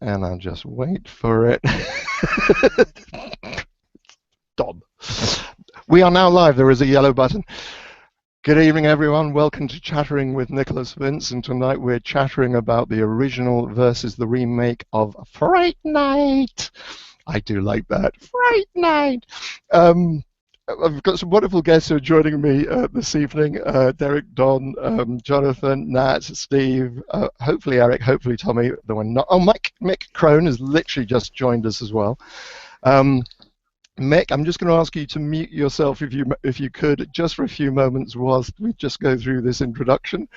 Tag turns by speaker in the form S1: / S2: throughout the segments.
S1: and I'll just wait for it. Done. We are now live. There is a yellow button. Good evening, everyone. Welcome to Chattering with Nicholas Vince, and tonight we're chattering about the original versus the remake of Fright Night. I do like that. Fright Night. I've got some wonderful guests who are joining me this evening. Derek, Don, Jonathan, Nat, Steve, hopefully Eric, hopefully Tommy. The one not. Oh, Mick Crone has literally just joined us as well. Mick, I'm just going to ask you to mute yourself if you could, just for a few moments whilst we just go through this introduction.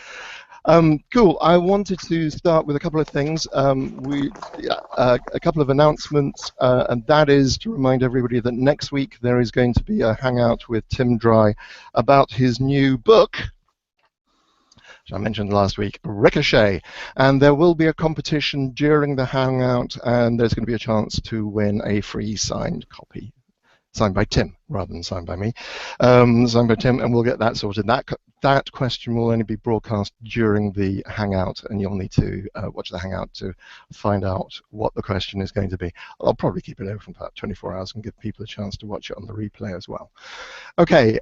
S1: Cool. I wanted to start with a couple of things. A couple of announcements, and that is to remind everybody that next week there is going to be a hangout with Tim Dry about his new book, which I mentioned last week, Ricochet. And there will be a competition during the hangout, and there's going to be a chance to win a free signed copy. Signed by Tim, rather than signed by me. Signed by Tim, and we'll get that sorted. That question will only be broadcast during the Hangout, and you'll need to watch the Hangout to find out what the question is going to be. I'll probably keep it open for about 24 hours and give people a chance to watch it on the replay as well. Okay.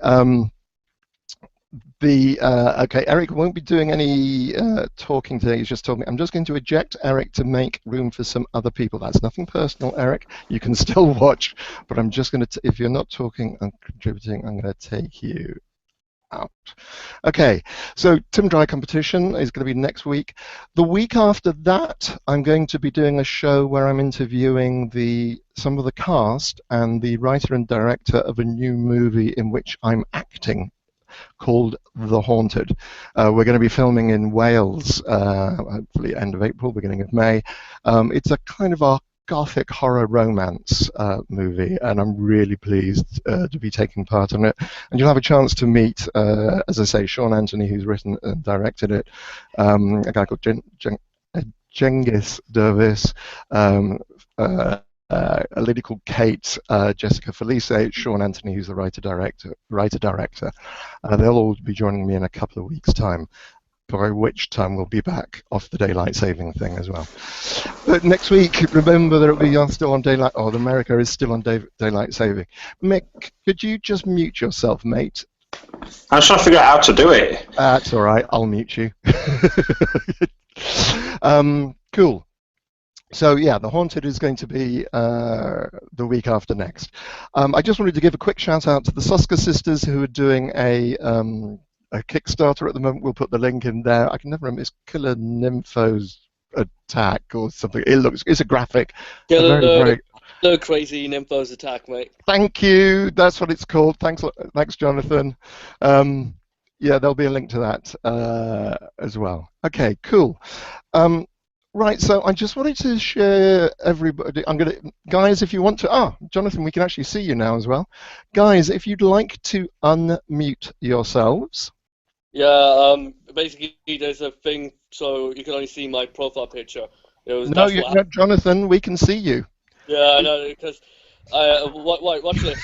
S1: Okay, Eric won't be doing any talking today. He's just told me I'm just going to eject Eric to make room for some other people. That's nothing personal, Eric. You can still watch, but I'm just going to, if you're not talking and contributing, I'm going to take you out. Okay, so Tim Dry competition is going to be next week. The week after that, I'm going to be doing a show where I'm interviewing some of the cast and the writer and director of a new movie in which I'm acting, called The Haunted. We're going to be filming in Wales, hopefully end of April, beginning of May. It's a kind of a gothic horror romance movie, and I'm really pleased to be taking part in it. And you'll have a chance to meet, as I say, Shawn Anthony, who's written and directed it, a guy called Cengiz Dervis, a lady called Kate, Jessica Felice, Shawn Anthony, who's the writer-director. They'll all be joining me in a couple of weeks' time, by which time we'll be back off the daylight saving thing as well. But next week, remember that we are still on daylight, America is still on daylight saving. Mick, could you just mute yourself, mate?
S2: I'm trying to figure out how to do it.
S1: That's all right, I'll mute you. Cool. So yeah, The Haunted is going to be the week after next. I just wanted to give a quick shout out to the Soska sisters who are doing a Kickstarter at the moment. We'll put the link in there. I can never remember. It's Killer Nymphos Attack or something. It's a graphic.
S3: Killer Crazy Nymphos Attack, mate.
S1: Thank you. That's what it's called. Thanks, Jonathan. Yeah, there'll be a link to that as well. Okay, cool. Right, so I just wanted to share everybody. Guys, if you want to, Jonathan, we can actually see you now as well. Guys, if you'd like to unmute yourselves.
S3: Yeah, basically there's a thing so you can only see my profile picture.
S1: No, Jonathan, we can see you.
S3: Yeah, I know, because watch this.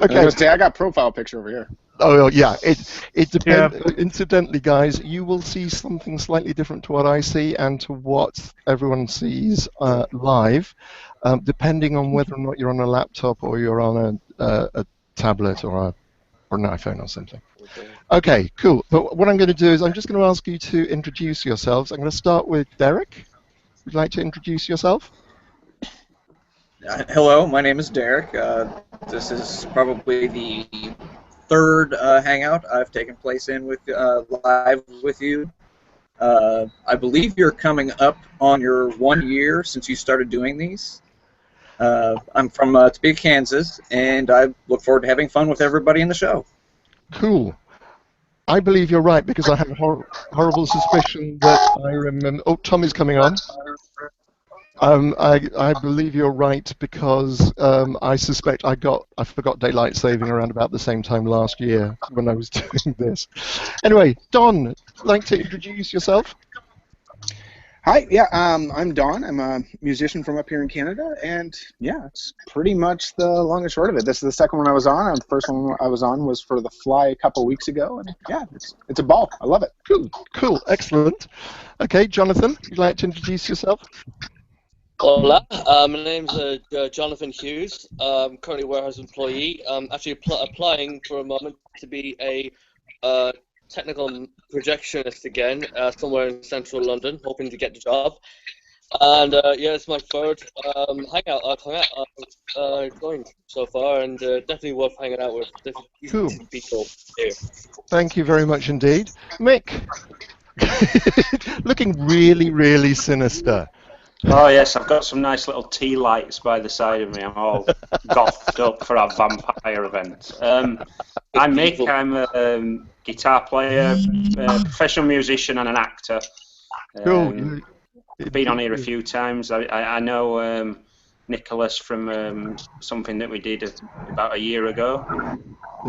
S4: Okay, I got profile picture over here.
S1: Oh yeah, it depends. Yeah. Incidentally, guys, you will see something slightly different to what I see and to what everyone sees live, depending on whether or not you're on a laptop or you're on a tablet or an iPhone or something. Okay, cool. But what I'm going to do is I'm just going to ask you to introduce yourselves. I'm going to start with Derek. Would you like to introduce yourself?
S5: Hello, my name is Derek. This is probably the third hangout I've taken place in with live with you. I believe you're coming up on your 1 year since you started doing these. I'm from Topeka, Kansas, and I look forward to having fun with everybody in the show.
S1: Cool. I believe you're right because I have a horrible suspicion that I remember. Oh, Tommy's coming on. I believe you're right because I suspect I forgot daylight saving around about the same time last year when I was doing this. Anyway, Don, like to introduce yourself?
S4: Hi, yeah, I'm Don. I'm a musician from up here in Canada, and yeah, it's pretty much the long and short of it. This is the second one I was on. And the first one I was on was for The Fly a couple weeks ago, and yeah, it's a ball. I love it.
S1: Cool, excellent. Okay, Jonathan, you'd like to introduce yourself?
S3: Hola, my name's Jonathan Hughes. I'm currently a warehouse employee. I'm actually applying for a moment to be a technical projectionist again, somewhere in central London, hoping to get the job. And yeah, it's my third hangout I've joined so far, and definitely worth hanging out with
S1: Cool.
S3: decent people here.
S1: Thank you very much indeed. Mick, looking really, really sinister.
S2: Oh yes, I've got some nice little tea lights by the side of me. I'm all gothed up for our vampire event. I'm Mick. I'm a guitar player, professional musician, and an actor.
S1: Cool.
S2: Been on here a few times. I know Nicholas from something that we did about a year ago.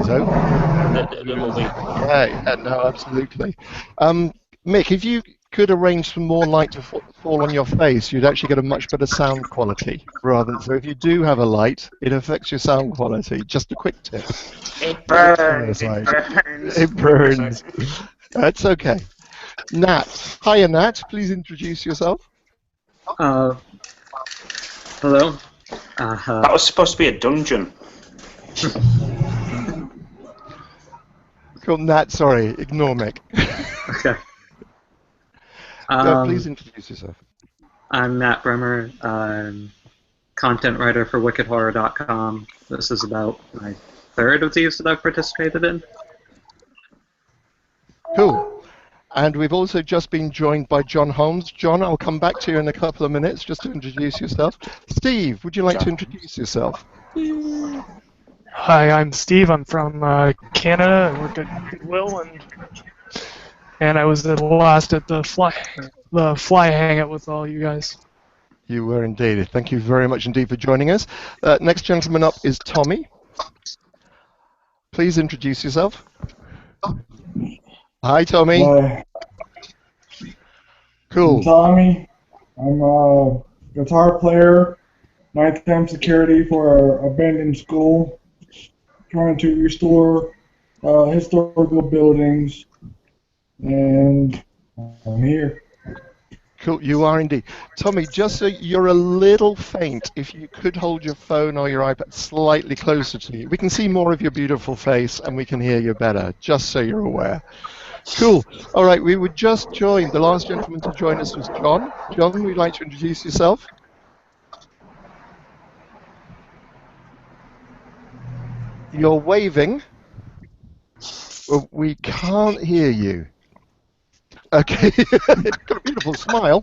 S1: So?
S2: The movie.
S1: Yeah, no, absolutely. Mick, if you could arrange some more light to fall on your face, you'd actually get a much better sound quality. So if you do have a light, it affects your sound quality. Just a quick tip.
S2: It burns. It burns.
S1: It burns. That's okay. Nat. Hiya, Nat. Please introduce yourself.
S6: Hello.
S2: That was supposed to be a dungeon.
S1: Cool, Nat. Sorry, ignore Mick.
S6: Okay.
S1: Please introduce yourself.
S6: I'm Matt Bremer. I'm content writer for wickedhorror.com. This is about my third of these that I've participated in.
S1: Cool. And we've also just been joined by John Holmes. John, I'll come back to you in a couple of minutes just to introduce yourself. Steve, would you like to introduce yourself?
S7: Hi, I'm Steve. I'm from Canada. I work at Goodwill, and I was last at the Fly hangout with all you guys.
S1: You were indeed. Thank you very much indeed for joining us. Next gentleman up is Tommy. Please introduce yourself. Hi, Tommy.
S8: Hi.
S1: Cool.
S8: I'm Tommy. I'm a guitar player, nighttime security for an abandoned school, trying to restore historical buildings, and I'm here.
S1: Cool, you are indeed. Tommy, just so you're a little faint, if you could hold your phone or your iPad slightly closer to you. We can see more of your beautiful face and we can hear you better, just so you're aware. Cool. All right, we were just joined. The last gentleman to join us was John. John, would you like to introduce yourself? You're waving. Well, we can't hear you. Okay, it's got a beautiful smile.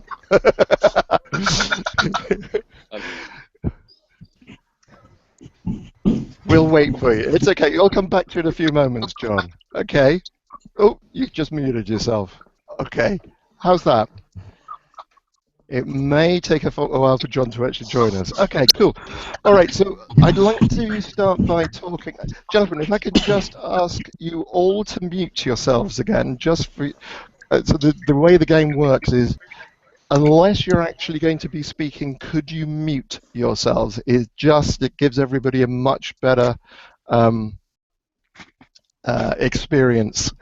S1: We'll wait for you. It's okay. You'll come back to it in a few moments, John. Okay. Oh, you just muted yourself. Okay. How's that? It may take a while for John to actually join us. Okay, cool. All right, so I'd like to start by talking. Gentlemen, if I could just ask you all to mute yourselves again, just for. So the way the game works is, unless you're actually going to be speaking, could you mute yourselves? It gives everybody a much better experience.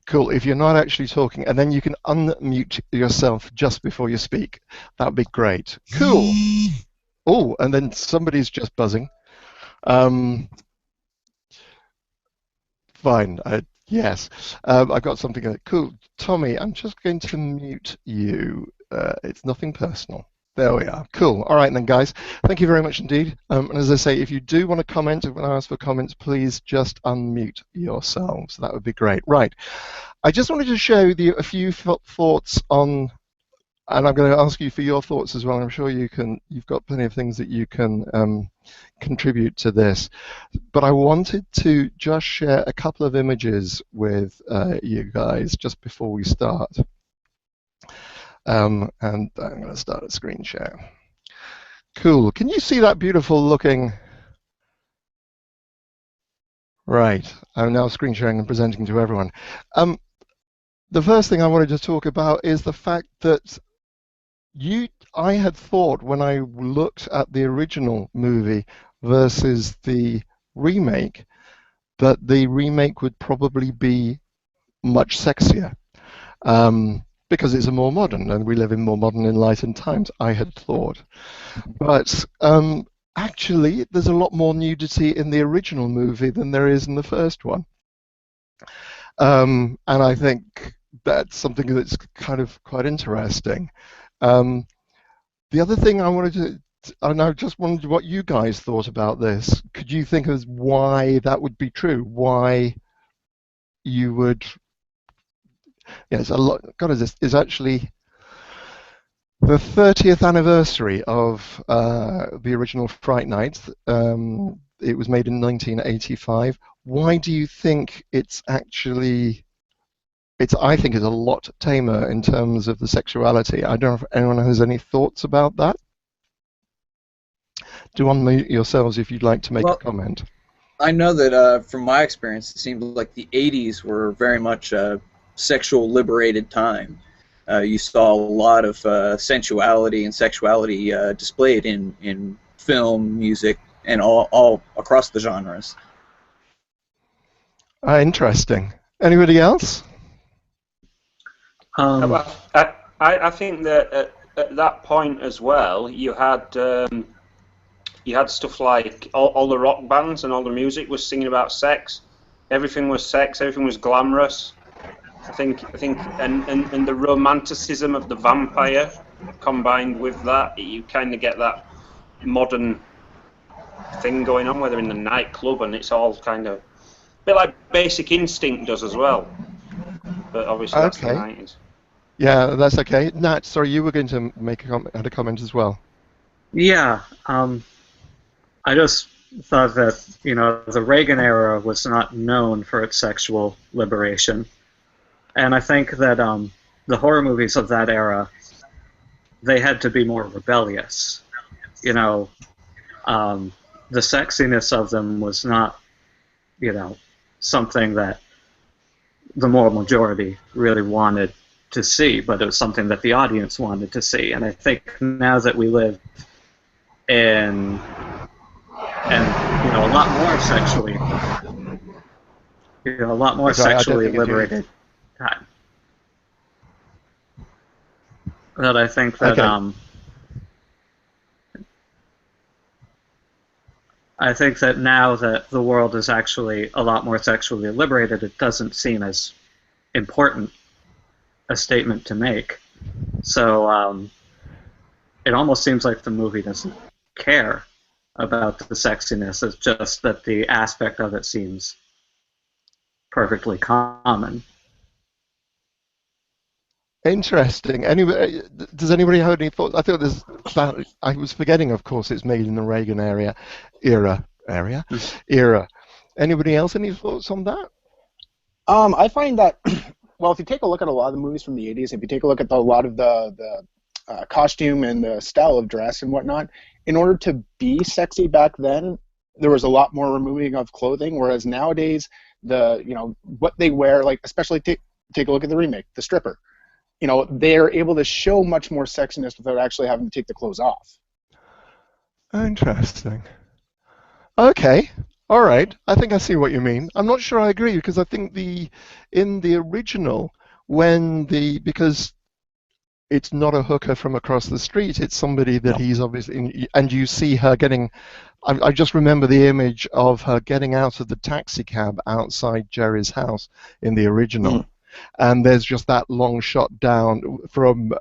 S1: Cool. If you're not actually talking, and then you can unmute yourself just before you speak, that would be great. Cool. Oh, and then somebody's just buzzing. Fine. Yes. I've got something. Cool. Tommy, I'm just going to mute you. It's nothing personal. There we are. Cool. All right then, guys. Thank you very much indeed. And as I say, if you do want to comment, when I ask for comments, please just unmute yourselves. That would be great. Right. I just wanted to show you a few thoughts on, and I'm going to ask you for your thoughts as well. I'm sure you've got plenty of things that you can contribute to this. But I wanted to just share a couple of images with you guys just before we start. And I'm going to start a screen share. Cool. Can you see that beautiful looking? Right. I'm now screen sharing and presenting to everyone. The first thing I wanted to talk about is the fact that I had thought when I looked at the original movie versus the remake that the remake would probably be much sexier, because it's a more modern, and we live in more modern, enlightened times, I had thought. But actually, there's a lot more nudity in the original movie than there is in the first one. And I think that's something that's kind of quite interesting. The other thing I wanted to, and I just wondered what you guys thought about this. Could you think of why that would be true? Why you would? Yes, a lot. God, is actually the 30th anniversary of the original Fright Night. It was made in 1985. Why do you think it's actually? I think it's a lot tamer in terms of the sexuality. I don't know if anyone has any thoughts about that. Do unmute yourselves if you'd like to make a comment.
S5: I know that from my experience, it seems like the 80s were very much a sexual liberated time. You saw a lot of sensuality and sexuality displayed in film, music, and all across the genres.
S1: Interesting. Anybody else?
S2: I think that at that point as well, you had stuff like all the rock bands and all the music was singing about sex. Everything was sex. Everything was glamorous. I think, and the romanticism of the vampire combined with that, you kind of get that modern thing going on, whether in the nightclub, and it's all kind of a bit like Basic Instinct does as well. But obviously that's the 90s.
S1: Yeah, that's okay. Nat, sorry, you were going to make a comment as well.
S6: Yeah, I just thought that, the Reagan era was not known for its sexual liberation. And I think that the horror movies of that era, they had to be more rebellious. The sexiness of them was not, something that the moral majority really wanted to see, but it was something that the audience wanted to see. And I think now that we live in a lot more sexually liberated time, that I think that I think that now that the world is actually a lot more sexually liberated, it doesn't seem as important a statement to make. So it almost seems like the movie doesn't care about the sexiness. It's just that the aspect of it seems perfectly common.
S1: Interesting. Anyway, does anybody have any thoughts? I thought I was forgetting, of course, it's made in the Reagan era. Anybody else any thoughts on that?
S4: I find that, well, if you take a look at a lot of the movies from the 80s, if you take a look at a lot of the costume and the style of dress and whatnot, in order to be sexy back then, there was a lot more removing of clothing, whereas nowadays, what they wear, like especially take a look at the remake, the stripper. They're able to show much more sexiness without actually having to take the clothes off.
S1: Interesting. Okay. All right. I think I see what you mean. I'm not sure I agree, because I think in the original, because it's not a hooker from across the street, it's somebody that he's obviously, and you see her getting, I just remember the image of her getting out of the taxi cab outside Jerry's house in the original. And there's just that long shot down from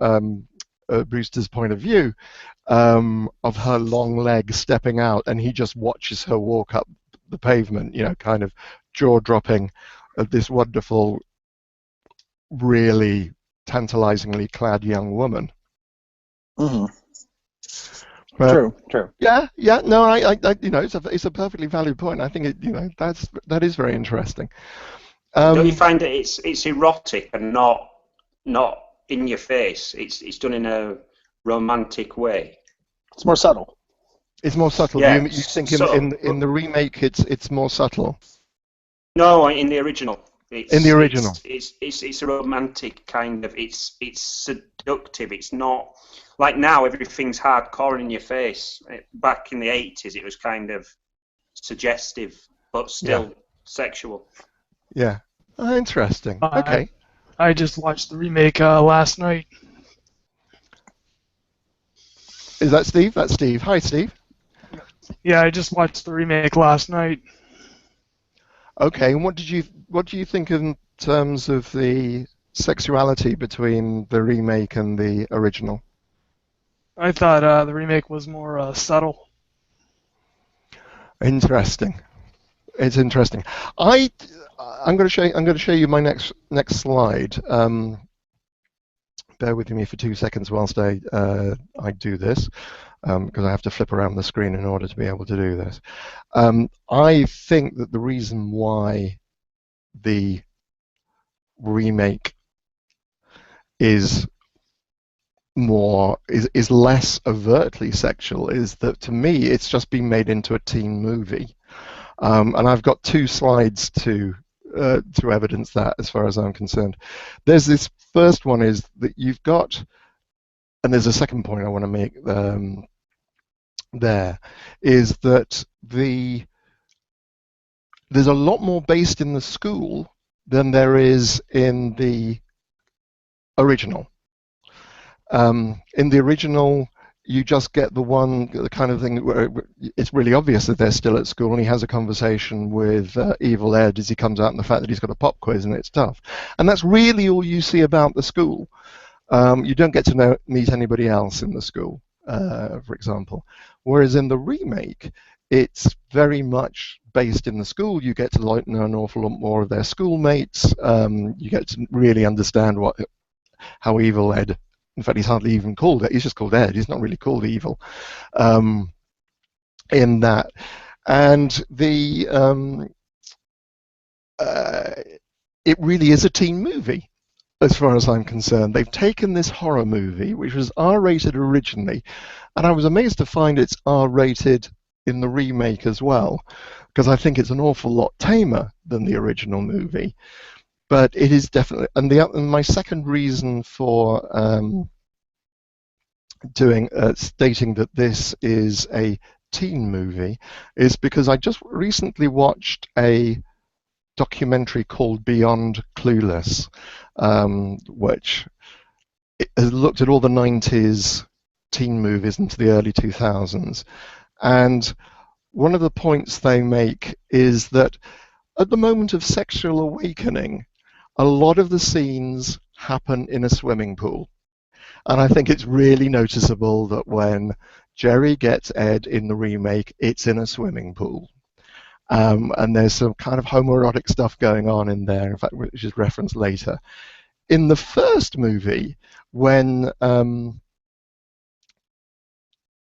S1: Brewster's point of view of her long legs stepping out, and he just watches her walk up the pavement, kind of jaw-dropping this wonderful, really tantalizingly clad young woman.
S4: Mm-hmm.
S1: But,
S4: True.
S1: Yeah. No, it's a perfectly valid point. I think that is very interesting.
S2: Don't you find that it's erotic and not in your face? It's done in a romantic way.
S4: It's more subtle.
S1: It's more subtle.
S2: Yeah,
S1: you think in the remake it's more subtle?
S2: No, in the original.
S1: In the original.
S2: It's a romantic kind of. It's seductive. It's not like now everything's hardcore in your face. Back in the 80s, it was kind of suggestive, but still sexual.
S1: Yeah. Oh, interesting. Okay.
S7: I just watched the remake last night.
S1: Is that Steve? That's Steve. Hi, Steve.
S7: Yeah, I just watched the remake last night.
S1: Okay, and what do you think in terms of the sexuality between the remake and the original?
S7: I thought the remake was more subtle.
S1: Interesting. It's interesting. I'm going to show you my next slide. Bear with me for 2 seconds whilst I do this, because I have to flip around the screen in order to be able to do this. I think that the reason why the remake is less overtly sexual is that, to me, it's just been made into a teen movie, and I've got 2 slides to evidence that, as far as I'm concerned. There's this first one is that you've got, and there's a second point I want to make there, is that there's a lot more based in the school than there is in the original. In the original, you just get the kind of thing where it's really obvious that they're still at school, and he has a conversation with Evil Ed as he comes out, and the fact that he's got a pop quiz and it's tough. And that's really all you see about the school. You don't get to meet anybody else in the school, for example. Whereas in the remake, it's very much based in the school. You get to know an awful lot more of their schoolmates. You get to really understand how Evil Ed, in fact, he's hardly even called it. He's just called Ed. He's not really called Evil in that. And it really is a teen movie, as far as I'm concerned. They've taken this horror movie, which was R-rated originally, and I was amazed to find it's R-rated in the remake as well, because I think it's an awful lot tamer than the original movie. But it is definitely, and my second reason for stating that this is a teen movie is because I just recently watched a documentary called Beyond Clueless, which has looked at all the 90s teen movies into the early 2000s. And one of the points they make is that at the moment of sexual awakening, a lot of the scenes happen in a swimming pool. And I think it's really noticeable that when Jerry gets Ed in the remake, it's in a swimming pool. And there's some kind of homoerotic stuff going on in there, in fact, which is referenced later. In the first movie, when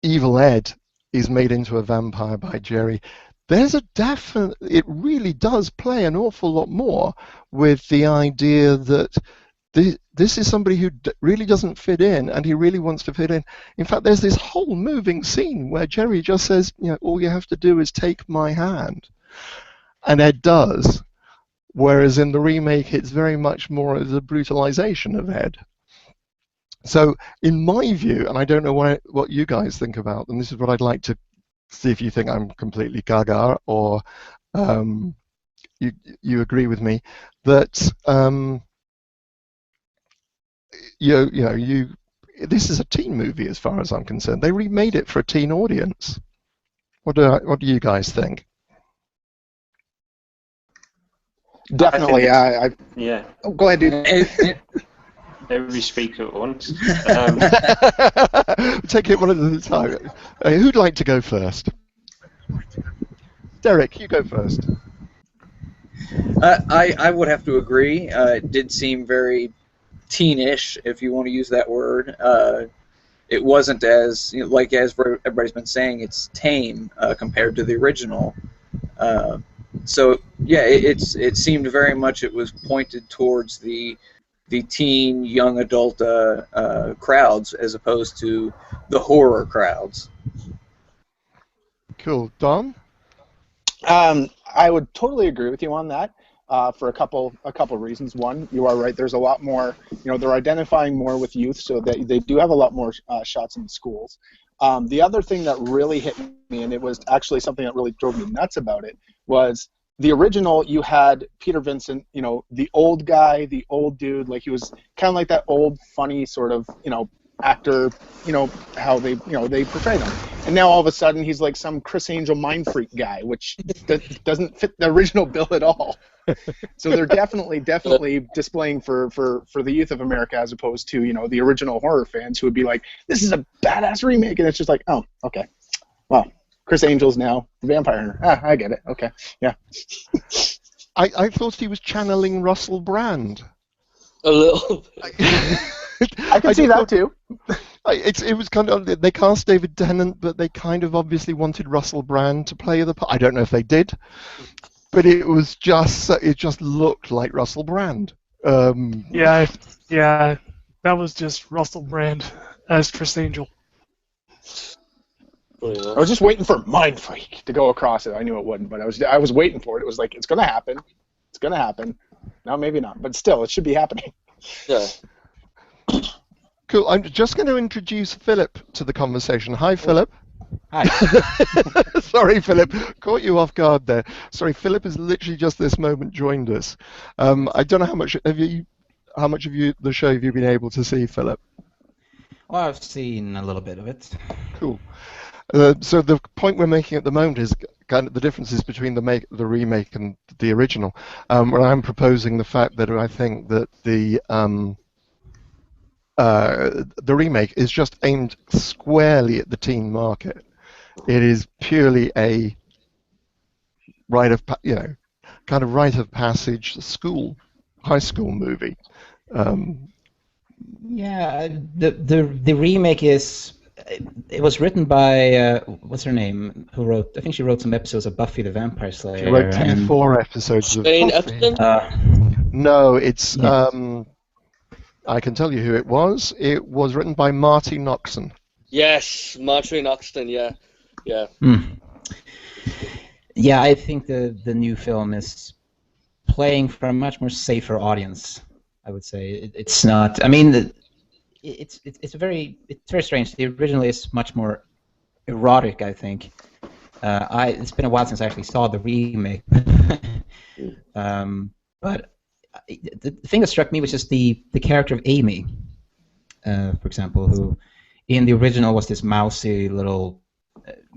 S1: Evil Ed is made into a vampire by Jerry, there's a definite, it really does play an awful lot more with the idea that this is somebody who really doesn't fit in, and he really wants to fit in. In fact, there's this whole moving scene where Jerry just says, all you have to do is take my hand. And Ed does. Whereas in the remake, it's very much more as a brutalization of Ed. So in my view, and I don't know what you guys think about, and this is what I'd like to see if you think I'm completely gaga, or you agree with me, that this is a teen movie as far as I'm concerned. They remade it for a teen audience. What do you guys think?
S4: Definitely,
S2: yeah.
S4: Oh, go ahead, dude.
S2: Every speaker at once.
S1: Take it one at a time. Who'd like to go first? Derek, you go first.
S5: I would have to agree. It did seem very teenish, if you want to use that word. It wasn't as, as everybody's been saying, it's tame compared to the original. So yeah, it seemed very much it was pointed towards the teen, young adult crowds as opposed to the horror crowds.
S1: Cool. Don?
S4: I would totally agree with you on that. for a couple reasons. One, you are right. There's a lot more. They're identifying more with youth, so they do have a lot more shots in schools. The other thing that really hit me, and it was actually something that really drove me nuts about it, was the original. You had Peter Vincent, the old guy, the old dude, like he was kind of like that old funny sort of, actor, how they portrayed him. And now all of a sudden he's like some Chris Angel mind freak guy, which doesn't fit the original bill at all. So they're definitely displaying for the youth of America, as opposed to the original horror fans who would be like, this is a badass remake, and it's just like, oh, okay, well, Chris Angel's now Vampire Hunter. I get it. Okay, yeah.
S1: I thought he was channeling Russell Brand.
S3: A little.
S4: I can see that too.
S1: It was kind of, they cast David Tennant, but they kind of obviously wanted Russell Brand to play the part. I don't know if they did, but it just looked like Russell Brand.
S7: Yeah, that was just Russell Brand as Chris Angel.
S4: I was just waiting for Mind Freak to go across it. I knew it wouldn't, but I was waiting for it. It was like, it's gonna happen. It's gonna happen. No, maybe not, but still, it should be happening.
S3: Yeah.
S1: Cool. I'm just going to introduce Philip to the conversation. Hi, Philip.
S9: Hi.
S1: Sorry, Philip. Caught you off guard there. Sorry, Philip has literally just this moment joined us. I don't know how much of the show have you been able to see, Philip?
S9: Well, I've seen a little bit of it.
S1: Cool. So the point we're making at the moment is kind of the differences between the remake and the original. Where I'm proposing the fact that I think that the remake is just aimed squarely at the teen market. It is purely a rite of passage high school movie.
S9: Yeah, the remake is. It was written by what's her name? Who wrote? I think she wrote some episodes of Buffy the Vampire Slayer.
S1: She wrote 24 episodes of
S3: Shawn
S1: Buffy.
S3: Anthony?
S1: No, it's.
S9: Yes.
S1: I can tell you who it was. It was written by Marty Noxon.
S3: Yes, Marjorie Noxon. Yeah.
S9: Yeah, I think the new film is playing for a much more safer audience. I would say it's not. I mean, it's very strange. The original is much more erotic, I think. It's been a while since I actually saw the remake, but the thing that struck me was just the character of Amy, for example, who in the original was this mousy little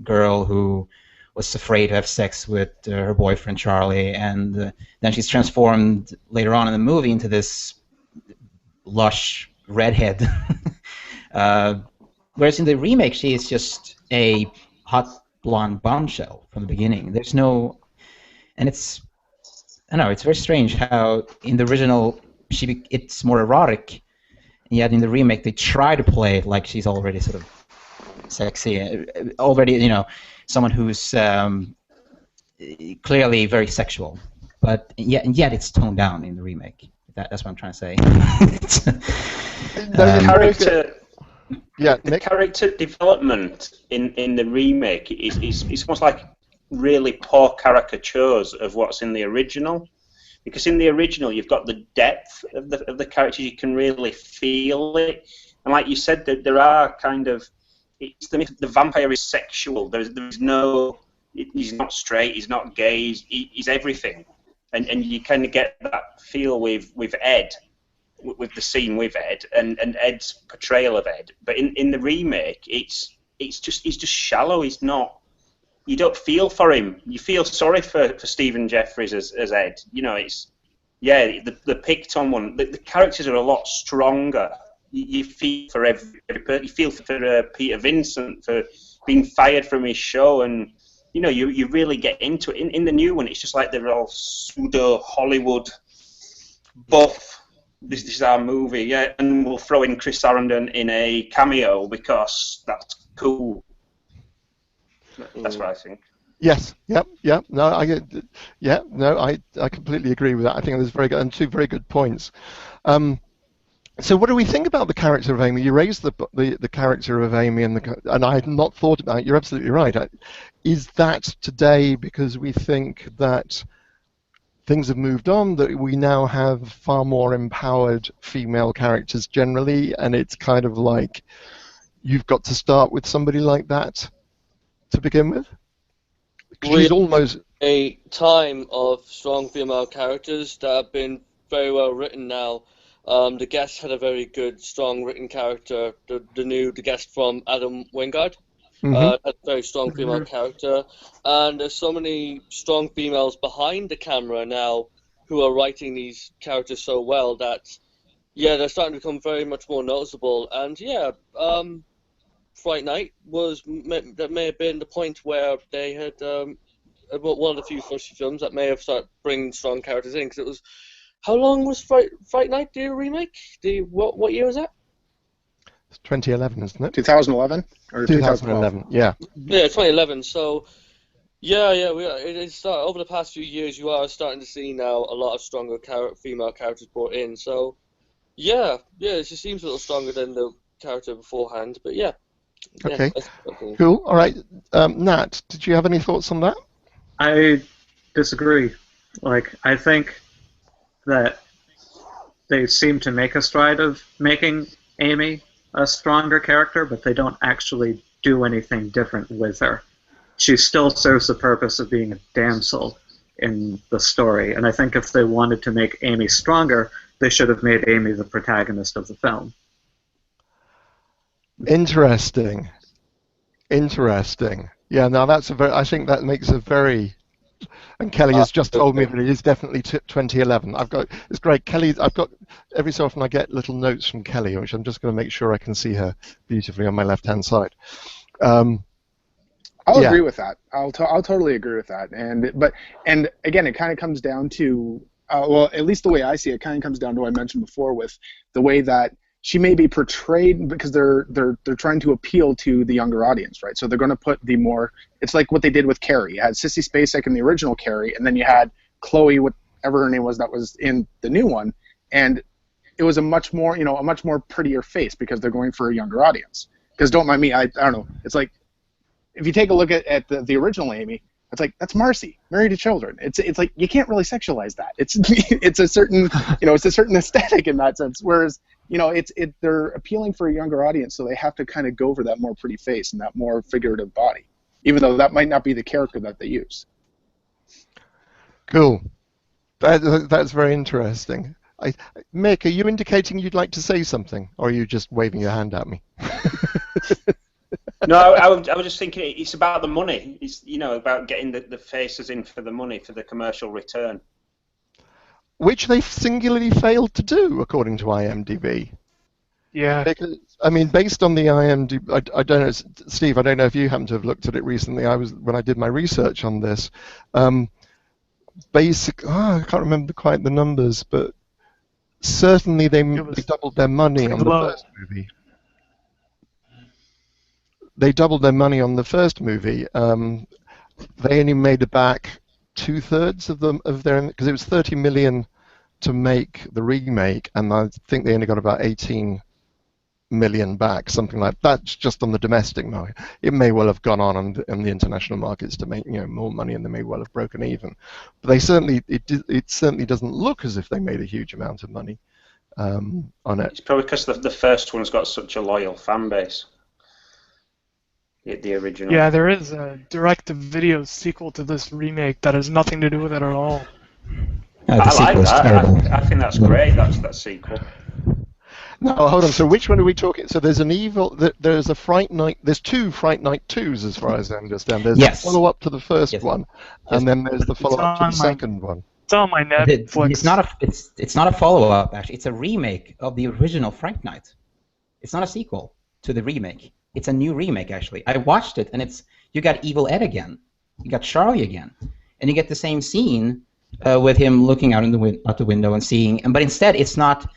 S9: girl who was afraid to have sex with her boyfriend Charlie, and then she's transformed later on in the movie into this lush redhead. Whereas in the remake, she is just a hot blonde bombshell from the beginning. There's no, and it's, I don't know, it's very strange how in the original it's more erotic, and yet in the remake they try to play it like she's already sort of sexy, already, someone who's clearly very sexual, but yet it's toned down in the remake. That's what I'm trying to say.
S2: The character development in the remake is almost like really poor caricatures of what's in the original, because in the original you've got the depth of the characters, you can really feel it, and like you said, that there are kind of, it's the vampire is sexual. There's no, he's not straight, he's not gay, he's everything, and you kind of get that feel with Ed, with the scene with Ed and Ed's portrayal of Ed. But in the remake, he's just shallow. He's not. You don't feel for him. You feel sorry for Stephen Jeffries as Ed. The picked on one. The characters are a lot stronger. You feel for every person. You feel for Peter Vincent for being fired from his show, and you really get into it. In the new one, it's just like they're all pseudo Hollywood buff. This is our movie, yeah, and we'll throw in Chris Sarandon in a cameo because that's cool. That's what I think.
S1: Yes. Yep. No, I completely agree with that. I think there's very good and two very good points. So, what do we think about the character of Amy? You raised the character of Amy, and I had not thought about it. You're absolutely right. Is that today because we think that things have moved on, that we now have far more empowered female characters generally, and it's kind of like you've got to start with somebody like that to begin with? She's almost
S3: a time of strong female characters that have been very well written now. The guest had a very good, strong written character. The guest from Adam Wingard had a very strong female character, and there's so many strong females behind the camera now who are writing these characters so well that they're starting to become very much more noticeable. And Fright Night that may have been the point where they had one of the few first films that may have started bringing strong characters in, because it was. How long was Fright Night, the remake? What year was that?
S1: It's 2011, isn't it?
S4: 2011 or
S1: 2011, yeah.
S3: Yeah, 2011. So, it's over the past few years, you are starting to see now a lot of stronger female characters brought in. So, it just seems a little stronger than the character beforehand. But
S1: Okay, cool. All right, Nat, did you have any thoughts on that?
S6: I disagree. I think that they seem to make a stride of making Amy a stronger character, but they don't actually do anything different with her. She still serves the purpose of being a damsel in the story, and I think if they wanted to make Amy stronger, they should have made Amy the protagonist of the film.
S1: Interesting. Yeah, now I think that makes a very. And Kelly has just told me that it is definitely 2011. It's great. Kelly, every so often I get little notes from Kelly, which I'm just going to make sure I can see her beautifully on my left-hand side.
S4: I'll agree with that. I'll totally agree with that. And again, it kind of comes down to, well, at least the way I see it, kind of comes down to what I mentioned before with the way that she may be portrayed, because they're trying to appeal to the younger audience, right? So they're going to put the more. It's like what they did with Carrie. You had Sissy Spacek in the original Carrie, and then you had Chloe, whatever her name was, that was in the new one, and it was a much more prettier face, because they're going for a younger audience. Because don't mind me, I don't know. It's like if you take a look at the original Amy, it's like, that's Marcy, married to children. It's like you can't really sexualize that. It's a certain it's a certain aesthetic in that sense. Whereas they're appealing for a younger audience, so they have to kind of go for that more pretty face and that more figurative body, even though that might not be the character that they use.
S1: Cool. That's very interesting. Mick, are you indicating you'd like to say something, or are you just waving your hand at me?
S2: No, I was just thinking it's about the money. It's about getting the faces in for the money, for the commercial return.
S1: Which they singularly failed to do, according to IMDb.
S7: Yeah.
S1: Because, I mean, based on the IMDb, I don't know, Steve, I don't know if you happen to have looked at it recently. When I did my research on this, I can't remember quite the numbers, but certainly they doubled their money on the first movie. They doubled their money on the first movie. They only made back 2/3 of their, because it was 30 million to make the remake, and I think they only got about 18 million back, something like that. That's just on the domestic market. It may well have gone on the international markets to make more money, and they may well have broken even. But they certainly it certainly doesn't look as if they made a huge amount of money on it.
S2: It's probably because the first one's got such a loyal fan base. The original.
S7: Yeah, there is a direct-to-video sequel to this remake that has nothing to do with it at all.
S9: The
S2: I like
S9: sequel's
S2: that.
S9: terrible.
S2: I think that's great. That sequel.
S1: No, hold on. So which one are we talking? So there's there's a Fright Night. There's two Fright Night 2s, as far as I understand. There's a follow-up to the first one, and then there's the follow-up to the second one.
S7: It's on my Netflix.
S9: It's not a follow-up, actually. It's a remake of the original Fright Night. It's not a sequel to the remake. It's a new remake, actually. I watched it, and you got Evil Ed again. You got Charlie again. And you get the same scene with him looking out out the window and seeing. But instead, it's not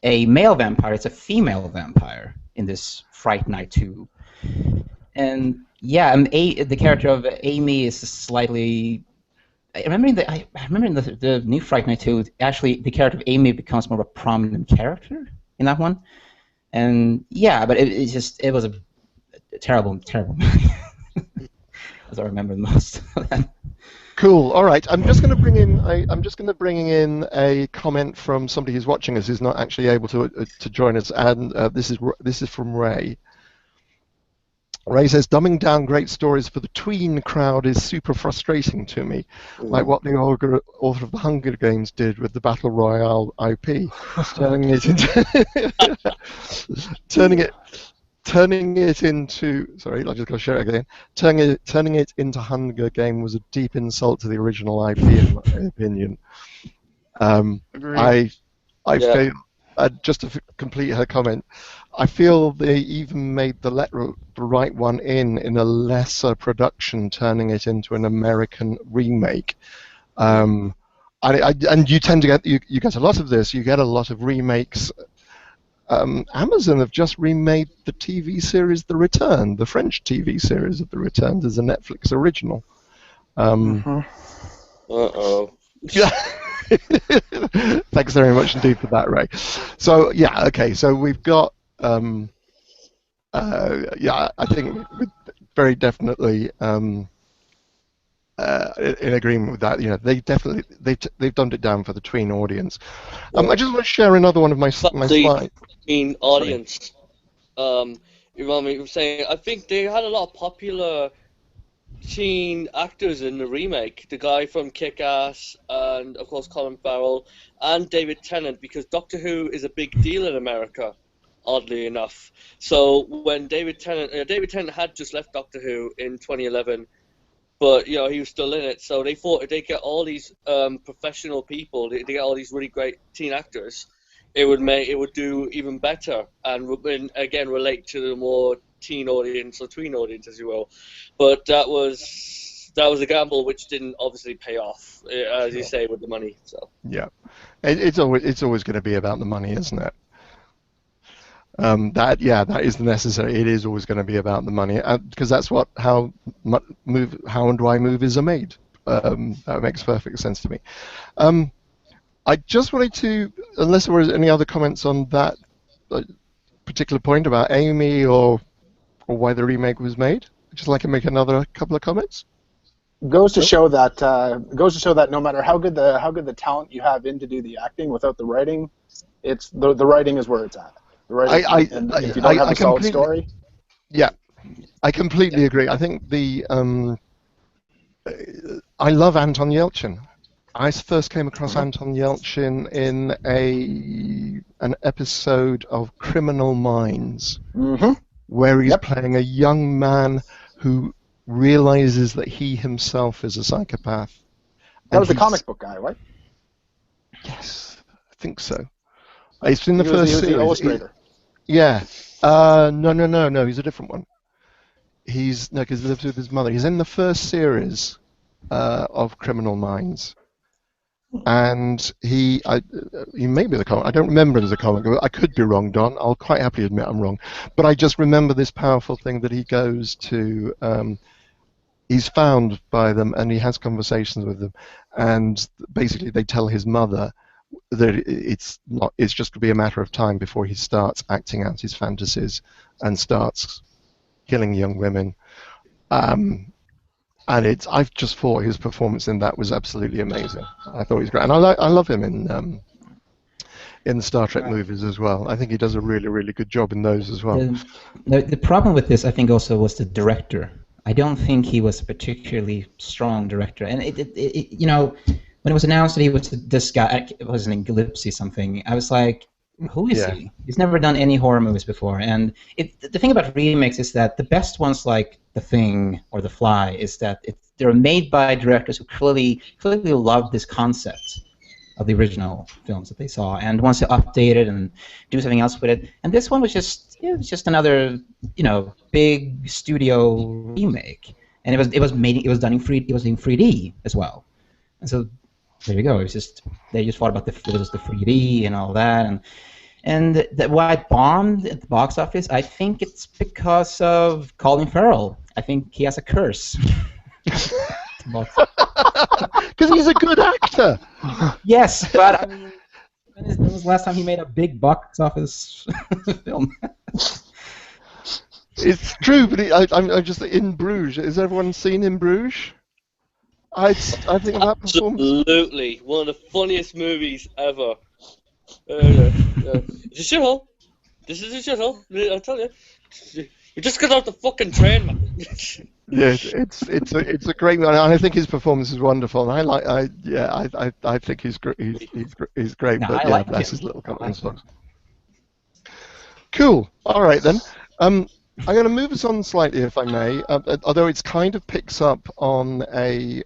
S9: a male vampire. It's a female vampire in this Fright Night 2. And, yeah, the character of Amy is slightly... I remember in the new Fright Night 2, actually, the character of Amy becomes more of a prominent character in that one. And, yeah, but it was a terrible movie. as I remember most of them.
S1: Cool. All right. I'm just going to bring in. I'm just going to bring in a comment from somebody who's watching us who's not actually able to join us, and this is from Ray. Ray says, dumbing down great stories for the tween crowd is super frustrating to me, like what the author of the Hunger Games did with the Battle Royale IP, turning it into sorry, I just got to share it again. Turning it into Hunger Game was a deep insult to the original IP, in my opinion.
S7: Agreed.
S1: I feel just to complete her comment, I feel they even made the right one in a lesser production, turning it into an American remake. And you tend to get you get a lot of this. You get a lot of remakes. Amazon have just remade the TV series The Return, the French TV series of The Return, as a Netflix original.
S3: Uh-oh.
S1: Yeah. Thanks very much indeed for that, Ray. So yeah, okay. So we've got I think very definitely in agreement with that. You know, they've dumbed it down for the tween audience. I just want to share another one of my slides.
S3: Tween audience. You know me saying, I think they had a lot of popular teen actors in the remake. The guy from Kick-Ass, and of course Colin Farrell, and David Tennant, because Doctor Who is a big deal in America, oddly enough. So when David Tennant had just left Doctor Who in 2011, but you know he was still in it. So they thought if they get all these professional people, they get all these really great teen actors, it would do even better, and again relate to the more teen audience or tween audience, as you will. But that was a gamble which didn't obviously pay off, as you say, with the money. So
S1: yeah, it's always going to be about the money, isn't it? That is necessary. It is always going to be about the money, because that's how and why movies are made. That makes perfect sense to me. I just wanted to, unless there was any other comments on that particular point about Amy or why the remake was made, I'd just like to make another couple of comments.
S4: Goes to show that no matter how good the talent you have in to do the acting, without the writing, it's the writing is where it's at. The writing, and if you don't have a solid story.
S1: Yeah, I completely agree. I think I love Anton Yelchin. I first came across Anton Yelchin in an episode of Criminal Minds, where he's playing a young man who realizes that he himself is a psychopath.
S4: That was the comic book guy, right?
S1: Yes, I think so. It's in the first series.
S4: He was the illustrator.
S1: Yeah. No. He's a different one. Because he lives with his mother. He's in the first series of Criminal Minds. And he may be the comic. I don't remember it as a comic. I could be wrong, Don. I'll quite happily admit I'm wrong. But I just remember this powerful thing that he goes to. He's found by them, and he has conversations with them. And basically, they tell his mother that it's just going to be a matter of time before he starts acting out his fantasies and starts killing young women. And I've just thought his performance in that was absolutely amazing. I thought he was great, and I love him in the Star Trek movies as well. I think he does a really, really good job in those as well.
S9: The problem with this, I think, also was the director. I don't think he was a particularly strong director, and you know, when it was announced that he was this guy, it was an Gillespie something, I was like, who is he? He's never done any horror movies before. And the thing about remakes is that the best ones, like The Thing or The Fly, is that they're made by directors who clearly love this concept of the original films that they saw, and wants to update it and do something else with it. And this one was just another, you know, big studio remake, and it was done in 3D as well. And so there you go. It was just they just thought about the 3D and all that, and why it bombed at the box office. I think it's because of Colin Farrell. I think he has a curse.
S1: Because he's a good actor.
S9: Yes, but I mean, when was the last time he made a big box office film?
S1: It's true, but I'm just in Bruges. Has everyone seen In Bruges? I think that performance.
S3: Absolutely, one of the funniest movies ever. It's a shithole. This is a shithole. I tell you. You just got off the fucking train, man.
S1: Yeah, it's a great one, and I think his performance is wonderful. And I think he's great.
S9: No,
S1: But
S9: I
S1: yeah,
S9: like
S1: bless
S9: him.
S1: his little
S9: I
S1: cotton
S9: like
S1: socks. Cool. All right then. I'm going to move us on slightly, if I may. Although it's kind of picks up on an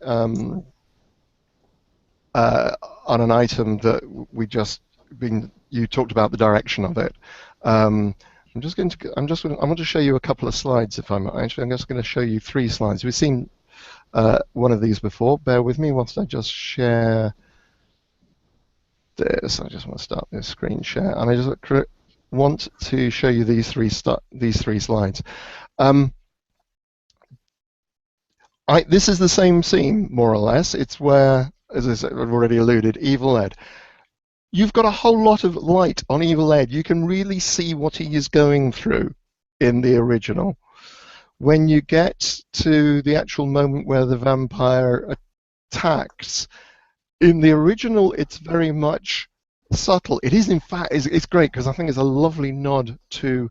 S1: item that we just been. You talked about the direction of it. I'm just going to. I want to show you a couple of slides, if I'm actually. I'm just going to show you 3 slides. We've seen one of these before. Bear with me whilst I just share this. I just want to start this screen share, and I just want to show you these three slides. This is the same scene, more or less. It's where, as I said, I've already alluded, Evil Ed. You've got a whole lot of light on Evil Ed. You can really see what he is going through in the original. When you get to the actual moment where the vampire attacks, in the original, it's very much subtle. It is, in fact, it's great because I think it's a lovely nod to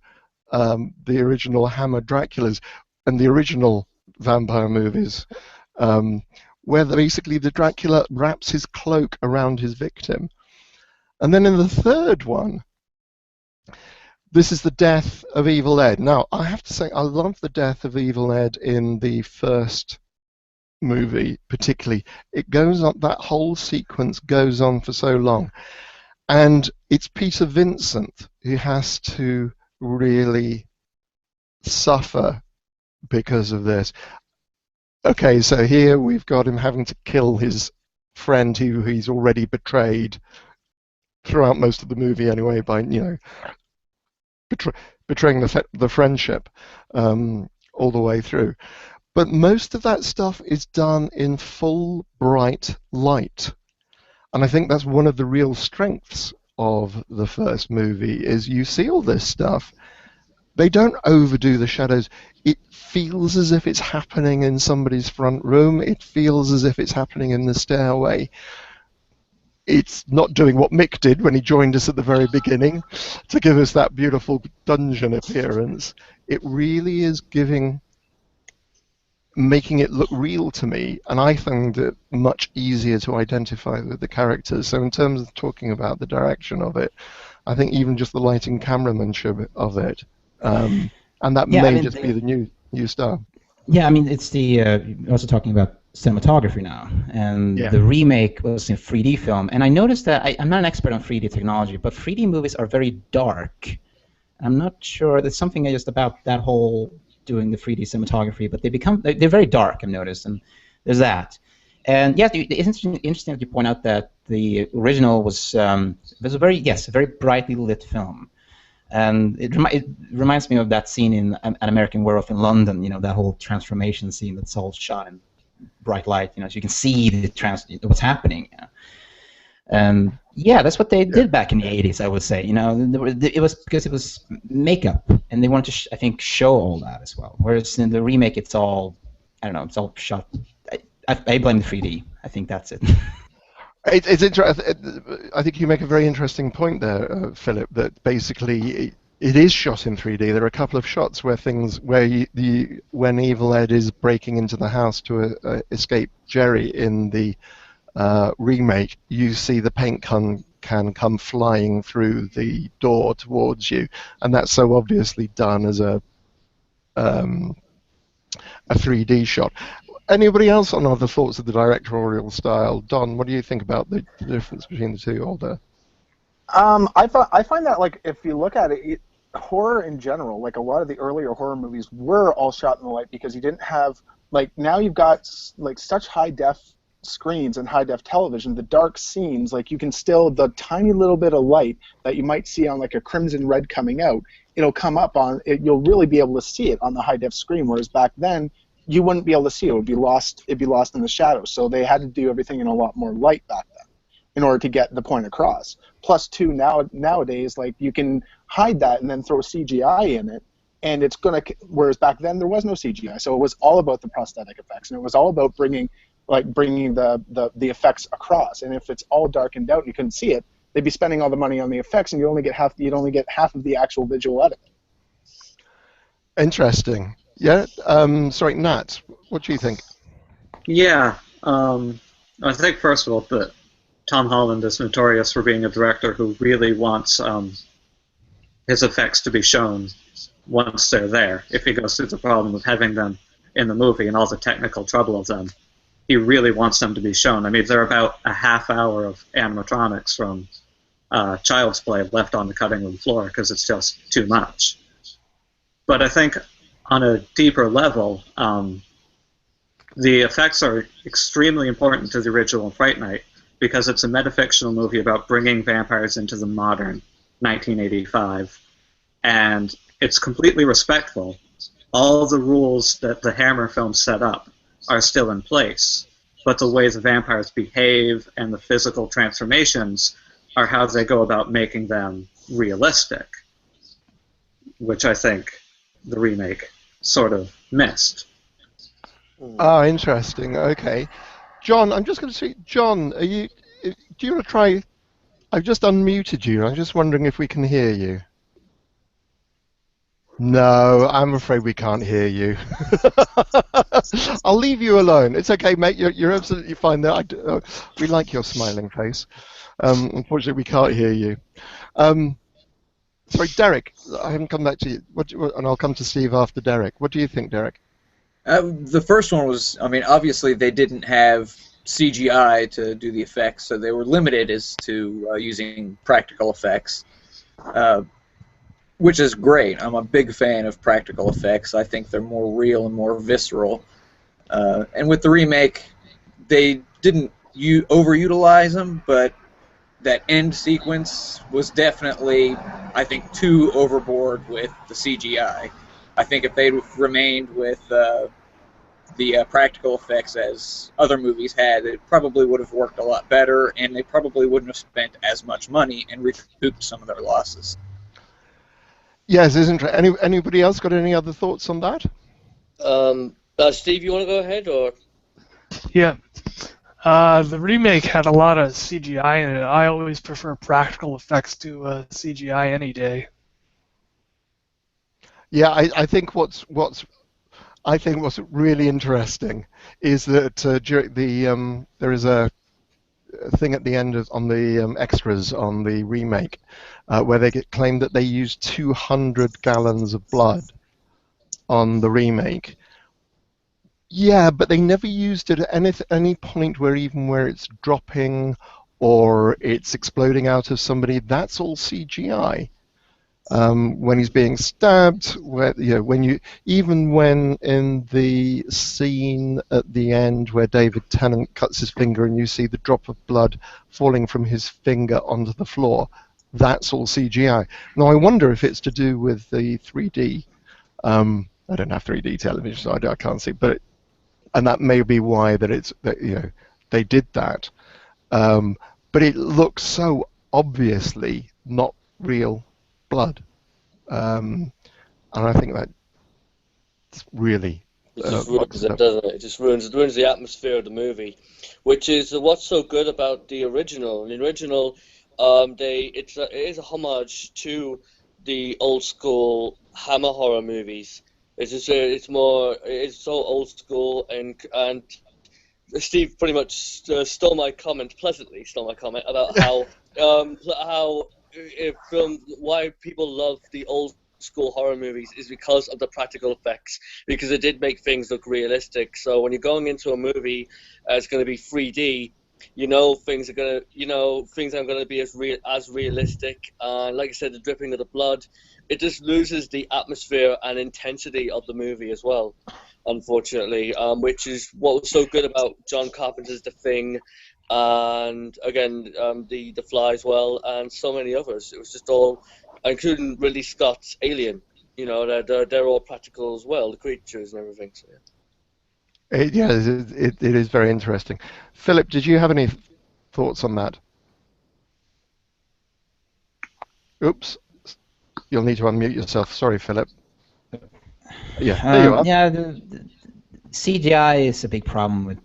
S1: the original Hammer Draculas and the original vampire movies, where basically the Dracula wraps his cloak around his victim. And then in the third one, this is the death of Evil Ed. Now, I have to say, I love the death of Evil Ed in the first movie, particularly. It goes on, that whole sequence goes on for so long. And it's Peter Vincent who has to really suffer because of this. Okay, so here we've got him having to kill his friend who he's already betrayed throughout most of the movie anyway, by betraying the friendship all the way through. But most of that stuff is done in full bright light, and I think that's one of the real strengths of the first movie is you see all this stuff. They don't overdo the shadows. It feels as if it's happening in somebody's front room. It feels as if it's happening in the stairway. It's not doing what Mick did when he joined us at the very beginning to give us that beautiful dungeon appearance. It really is making it look real to me, and I find it much easier to identify with the characters. So in terms of talking about the direction of it, I think even just the lighting cameramanship of it, and that may just be the new style.
S9: Yeah, I mean, it's also talking about cinematography now, and the remake was in 3D film, and I noticed that I'm not an expert on 3D technology, but 3D movies are very dark. I'm not sure, there's something just about that whole doing the 3D cinematography, but they're very dark, I've noticed, and there's that. And yeah, it's interesting that you point out that the original was a very brightly lit film. And it reminds me of that scene in An American Werewolf in London, that whole transformation scene that's all shot in bright light, so you can see what's happening. And yeah, that's what they did back in the 80s, I would say. It was because it was makeup, and they wanted to, I think, show all that as well. Whereas in the remake, it's all, I don't know, it's all shot. I blame the 3D. I think that's it.
S1: It's interesting. I think you make a very interesting point there, Philip. That basically it is shot in 3D. There are a couple of shots where when Evil Ed is breaking into the house to escape Jerry in the remake, you see the paint can come flying through the door towards you, and that's so obviously done as a 3D shot. Anybody else on other thoughts of the directorial style? Don, what do you think about the difference between the two? Older.
S4: I find that, like, if you look at it, horror in general, like a lot of the earlier horror movies were all shot in the light because you didn't have, like, now you've got like such high def screens and high def television, the dark scenes, like, you can still, the tiny little bit of light that you might see on like a crimson red coming out, it'll come up on it, you'll really be able to see it on the high def screen, whereas back then you wouldn't be able to see it. It'd be lost in the shadows. So they had to do everything in a lot more light back then in order to get the point across. Plus, too, nowadays, like, you can hide that and then throw CGI in it, and it's going to, whereas back then there was no CGI, so it was all about the prosthetic effects, and it was all about bringing the effects across. And if it's all darkened out and you couldn't see it, they'd be spending all the money on the effects, and you'd only get half of the actual visual out of it.
S1: Interesting. Yeah. Sorry, Nat, what do you think?
S6: Yeah. I think, first of all, that Tom Holland is notorious for being a director who really wants his effects to be shown once they're there. If he goes through the problem of having them in the movie and all the technical trouble of them, he really wants them to be shown. I mean, they're about a half hour of animatronics from Child's Play left on the cutting room floor because it's just too much. But I think on a deeper level, the effects are extremely important to the original Fright Night because it's a metafictional movie about bringing vampires into the modern 1985, and it's completely respectful. All the rules that the Hammer films set up are still in place, but the way the vampires behave and the physical transformations are how they go about making them realistic, which I think the remake sort of missed.
S1: Oh, interesting. Okay. John, I'm just going to say, John, do you want to try? I've just unmuted you. I'm just wondering if we can hear you. No, I'm afraid we can't hear you. I'll leave you alone. It's okay, mate. You're absolutely fine there. We like your smiling face. Unfortunately, we can't hear you. Sorry, Derek, I haven't come back to you. And I'll come to Steve after Derek. What do you think, Derek?
S5: The first one was, I mean, obviously they didn't have CGI to do the effects, so they were limited as to using practical effects, which is great. I'm a big fan of practical effects. I think they're more real and more visceral. And with the remake, they didn't overutilize them, but that end sequence was definitely, I think, too overboard with the CGI. I think if they'd remained with the practical effects as other movies had, it probably would have worked a lot better, and they probably wouldn't have spent as much money and recouped some of their losses.
S1: Yes, isn't it? Anybody else got any other thoughts on that?
S3: Steve, you want to go ahead, or?
S7: Yeah. The remake had a lot of CGI in it. I always prefer practical effects to CGI any day.
S1: Yeah, I think what's really interesting is that during there is a thing at the end on the extras on the remake where they claim that they used 200 gallons of blood on the remake. Yeah, but they never used it at any point where it's dropping or it's exploding out of somebody. That's all CGI. When he's being stabbed, even when in the scene at the end where David Tennant cuts his finger and you see the drop of blood falling from his finger onto the floor, that's all CGI. Now I wonder if it's to do with the 3D. I don't have 3D television, so I can't see, and that may be why they did that. But it looks so obviously not real blood, and I think that's really
S3: it just ruins it, doesn't it? It just ruins the atmosphere of the movie, which is what's so good about the original. The original, it is a homage to the old school Hammer horror movies. It's just it's so old school, and Steve pretty much pleasantly stole my comment about why people love the old school horror movies is because of the practical effects, because it did make things look realistic. So when you're going into a movie it's going to be 3D, things aren't going to be as realistic. Like I said, the dripping of the blood, it just loses the atmosphere and intensity of the movie as well, unfortunately, which is what was so good about John Carpenter's The Thing, and again the Fly as well, and so many others. It was just all, including Ridley Scott's Alien. They're all practical as well, the creatures and everything. So, yeah.
S1: It is very interesting. Philip, did you have any thoughts on that? Oops. You'll need to unmute yourself. Sorry, Philip. Yeah, there you are.
S9: Yeah, the CGI is a big problem with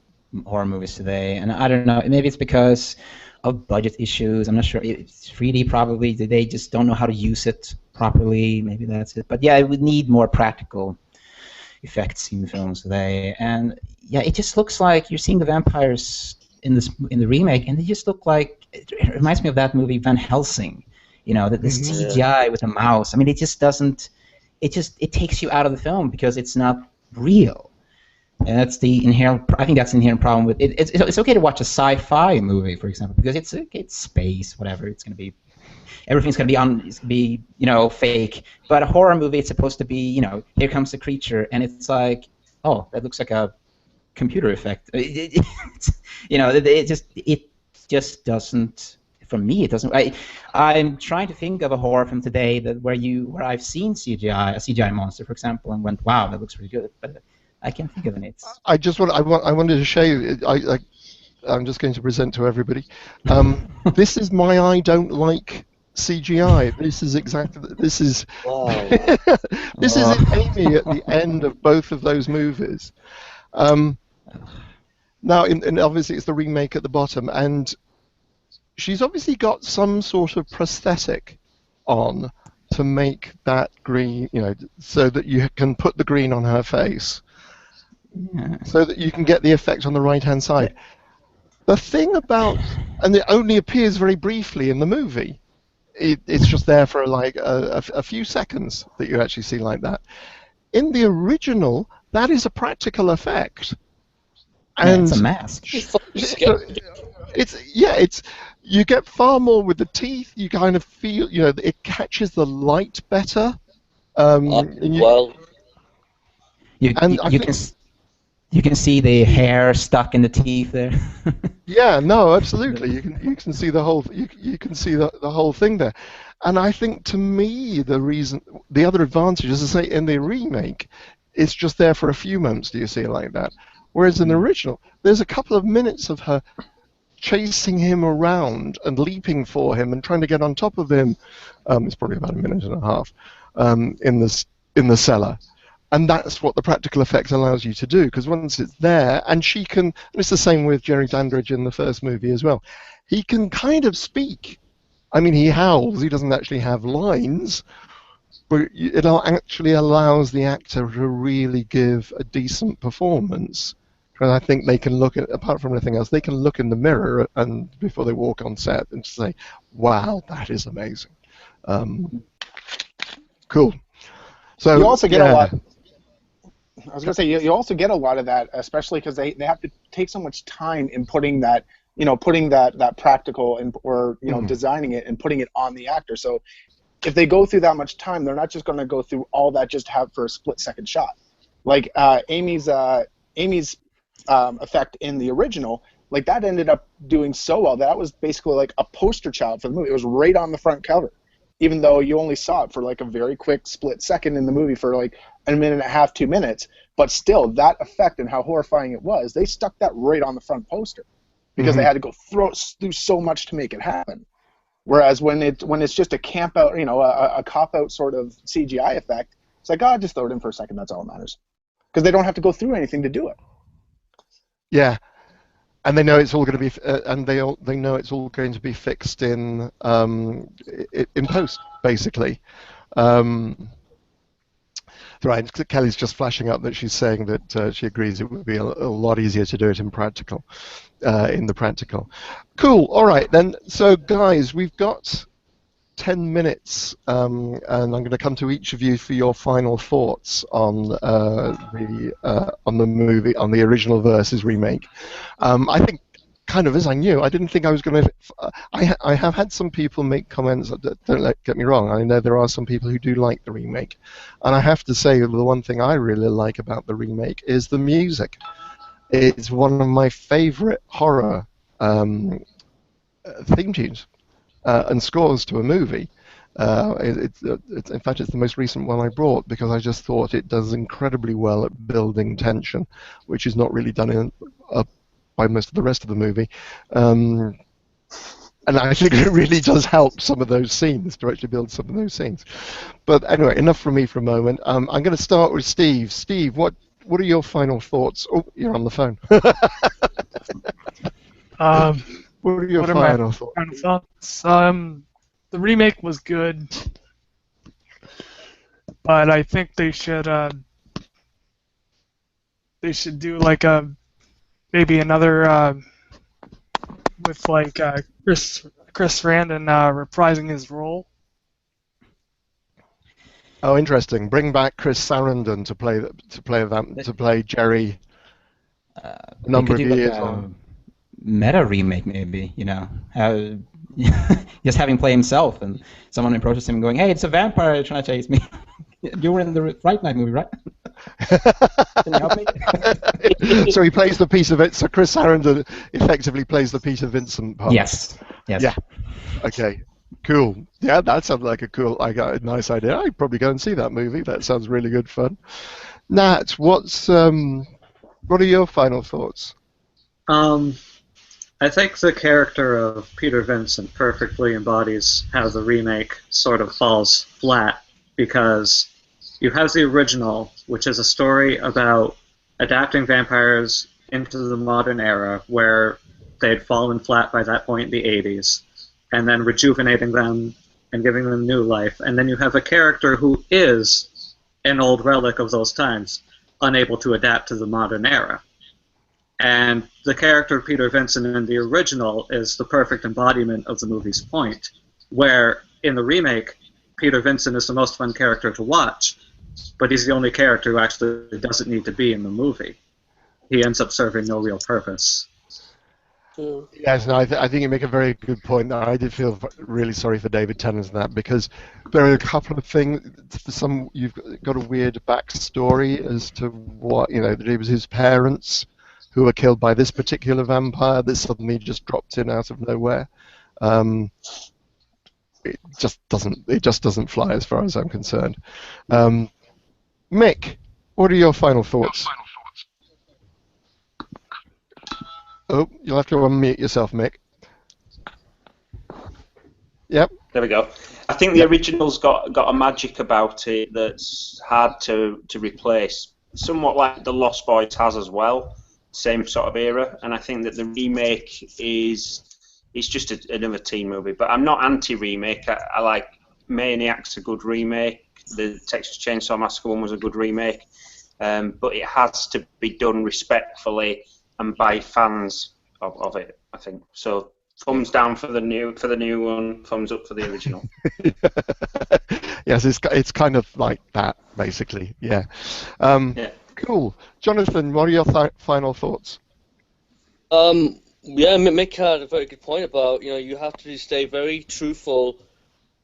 S9: horror movies today, and I don't know. Maybe it's because of budget issues. I'm not sure. It's 3D probably. They just don't know how to use it properly. Maybe that's it. But yeah, it would need more practical effects in films today. And yeah, it just looks like you're seeing the vampires in the remake, and they just look like it reminds me of that movie Van Helsing. You know, the CGI with a mouse. I mean, it just doesn't. It takes you out of the film because it's not real. And that's the inherent. I think that's the inherent problem with it. It's okay to watch a sci-fi movie, for example, because it's space, whatever. It's going to be everything's going to be it's going to be fake. But a horror movie, it's supposed to be here comes the creature, and it's like, oh, that looks like a computer effect. It just doesn't. For me, it doesn't. I'm trying to think of a horror film today where I've seen a CGI monster, for example, and went, wow, that looks really good. But I can't think of any.
S1: I wanted to show you. I'm just going to present to everybody. This is my I don't like CGI. This is exactly. This is.
S3: Wow.
S1: This is Amy at the end of both of those movies. Now, and obviously it's the remake at the bottom, and she's obviously got some sort of prosthetic on to make that green, so that you can put the green on her face, so that you can get the effect on the right-hand side. The thing about, and it only appears very briefly in the movie. It's just there for like a few seconds that you actually see like that. In the original, that is a practical effect. And
S9: it's a mask.
S1: It's you get far more with the teeth. You kind of feel, it catches the light better.
S9: You can see the hair stuck in the teeth there.
S1: Yeah, no, absolutely. You can see the whole you can see the whole thing there, and I think to me the other advantage, as I say, in the remake, it's just there for a few moments. Do you see it like that? Whereas in the original, there's a couple of minutes of her chasing him around and leaping for him and trying to get on top of him. It's probably about a minute and a half in the cellar. And that's what the practical effect allows you to do, because once it's there, and she can, and it's the same with Jerry Dandridge in the first movie as well, he can kind of speak. I mean, he howls, he doesn't actually have lines, but it actually allows the actor to really give a decent performance. And I think they can look at, apart from anything else, they can look in the mirror and before they walk on set and say, wow, that is amazing. Cool. So
S4: you also get a lot. I was going to say you also get a lot of that, especially because they have to take so much time in putting that practical or designing it and putting it on the actor. So if they go through that much time, they're not just going to go through all that just to have for a split-second shot. Like Amy's effect in the original, like that ended up doing so well that was basically like a poster child for the movie. It was right on the front cover, even though you only saw it for like a very quick split second in the movie for like a minute and a half, 2 minutes. But still, that effect and how horrifying it was, they stuck that right on the front poster because they had to go through so much to make it happen. Whereas when it's just a camp out, a cop out sort of CGI effect, it's like, just throw it in for a second. That's all that matters, because they don't have to go through anything to do it.
S1: Yeah, and they know it's all going to be, and they know it's all going to be fixed in post, basically. Right, Kelly's just flashing up that she's saying that she agrees it would be a lot easier to do it in the practical. Cool. All right then. So guys, we've got 10 minutes, and I'm going to come to each of you for your final thoughts on the movie, on the original versus remake. I think, kind of as I knew, I didn't think I was going to. I have had some people make comments. Don't get me wrong. I know there are some people who do like the remake, and I have to say the one thing I really like about the remake is the music. It's one of my favorite horror theme tunes. And scores to a movie. In fact, it's the most recent one I brought because I just thought it does incredibly well at building tension, which is not really done by most of the rest of the movie. and I think it really does help some of those scenes to actually build some of those scenes. But anyway, enough from me for a moment. I'm going to start with Steve. Steve, what are your final thoughts? Oh, you're on the phone. What are your
S7: What are my
S1: final thoughts?
S7: final thoughts? The remake was good, but I think they should do like a maybe another with like Chris Sarandon reprising his role.
S1: Oh, interesting. Bring back Chris Sarandon to play Jerry. A number of years on.
S9: Meta remake, maybe, you know, just having play himself and someone approaches him going, "Hey, it's a vampire trying to chase me." You were in the Fright Night movie, right? Can you help me?
S1: So he plays the piece of it. So Chris Sarandon effectively plays the Peter Vincent part.
S9: Yes.
S1: Yeah. Okay. Cool. Yeah, that sounds like a nice idea. I'd probably go and see that movie. That sounds really good fun. Nat, what are your final thoughts?
S6: I think the character of Peter Vincent perfectly embodies how the remake sort of falls flat, because you have the original, which is a story about adapting vampires into the modern era, where they'd fallen flat by that point in the 80s, and then rejuvenating them and giving them new life. And then you have a character who is an old relic of those times, unable to adapt to the modern era. And the character of Peter Vincent in the original is the perfect embodiment of the movie's point, where in the remake, Peter Vincent is the most fun character to watch, but he's the only character who actually doesn't need to be in the movie. He ends up serving no real purpose.
S1: Yes, no, I think you make a very good point. I did feel really sorry for David Tennant in that, because there are a couple of things. For you've got a weird backstory as to what, you know, that it was his parents who were killed by this particular vampire that suddenly just dropped in out of nowhere. It just doesn't fly as far as I'm concerned. Mick, what are your final thoughts? Oh, you'll have to unmute yourself, Mick. Yep.
S2: There we go. I think the original's got a magic about it that's hard to replace. Somewhat like The Lost Boys has as well. Same sort of era, and I think that the remake is just another teen movie. But I'm not anti-remake. I like Maniac's a good remake. The Texas Chainsaw Massacre one was a good remake, but it has to be done respectfully and by fans of it, I think. So thumbs down for the new one, thumbs up for the original.
S1: Yes, it's kind of like that, basically. Yeah. Yeah. Cool. Jonathan, what are your final thoughts?
S3: Yeah, Mick had a very good point about, you know, you have to stay very truthful.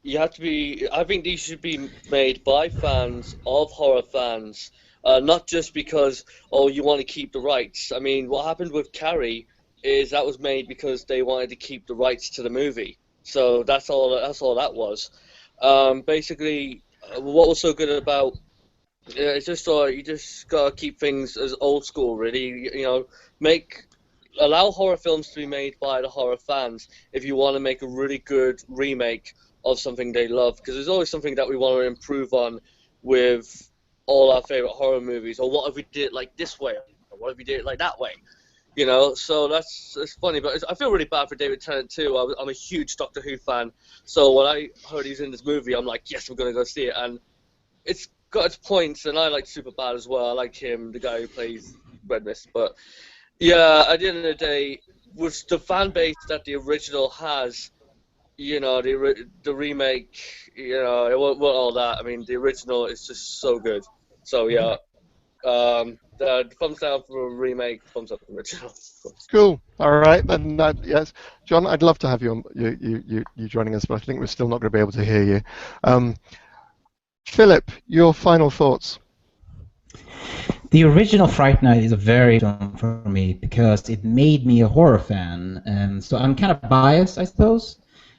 S3: You have to be, I think these should be made by fans of horror fans, not just because, oh, you want to keep the rights. I mean, what happened with Carrie is that was made because they wanted to keep the rights to the movie. So that's all that was. Basically, what was so good about it's just you just gotta keep things as old school, really. You know, allow horror films to be made by the horror fans if you want to make a really good remake of something they love, because there's always something that we want to improve on with all our favorite horror movies. Or what if we did it like this way? Or what if we did it like that way? You know, so it's funny, but I feel really bad for David Tennant too. I'm a huge Doctor Who fan, so when I heard he's in this movie, I'm like, yes, we're gonna go see it, and it's got its points, and I like Superbad as well. I like him, the guy who plays Red Mist. But yeah, at the end of the day, with the fan base that the original has, you know, the remake, you know, it wasn't all that. I mean, the original is just so good. So yeah, thumbs down for a remake, thumbs up for the original.
S1: Cool. All right, then. Yes, John, I'd love to have you joining us, but I think we're still not going to be able to hear you. Philip, your final thoughts.
S9: The original Fright Night is a very film for me because it made me a horror fan, and so I'm kind of biased, I suppose.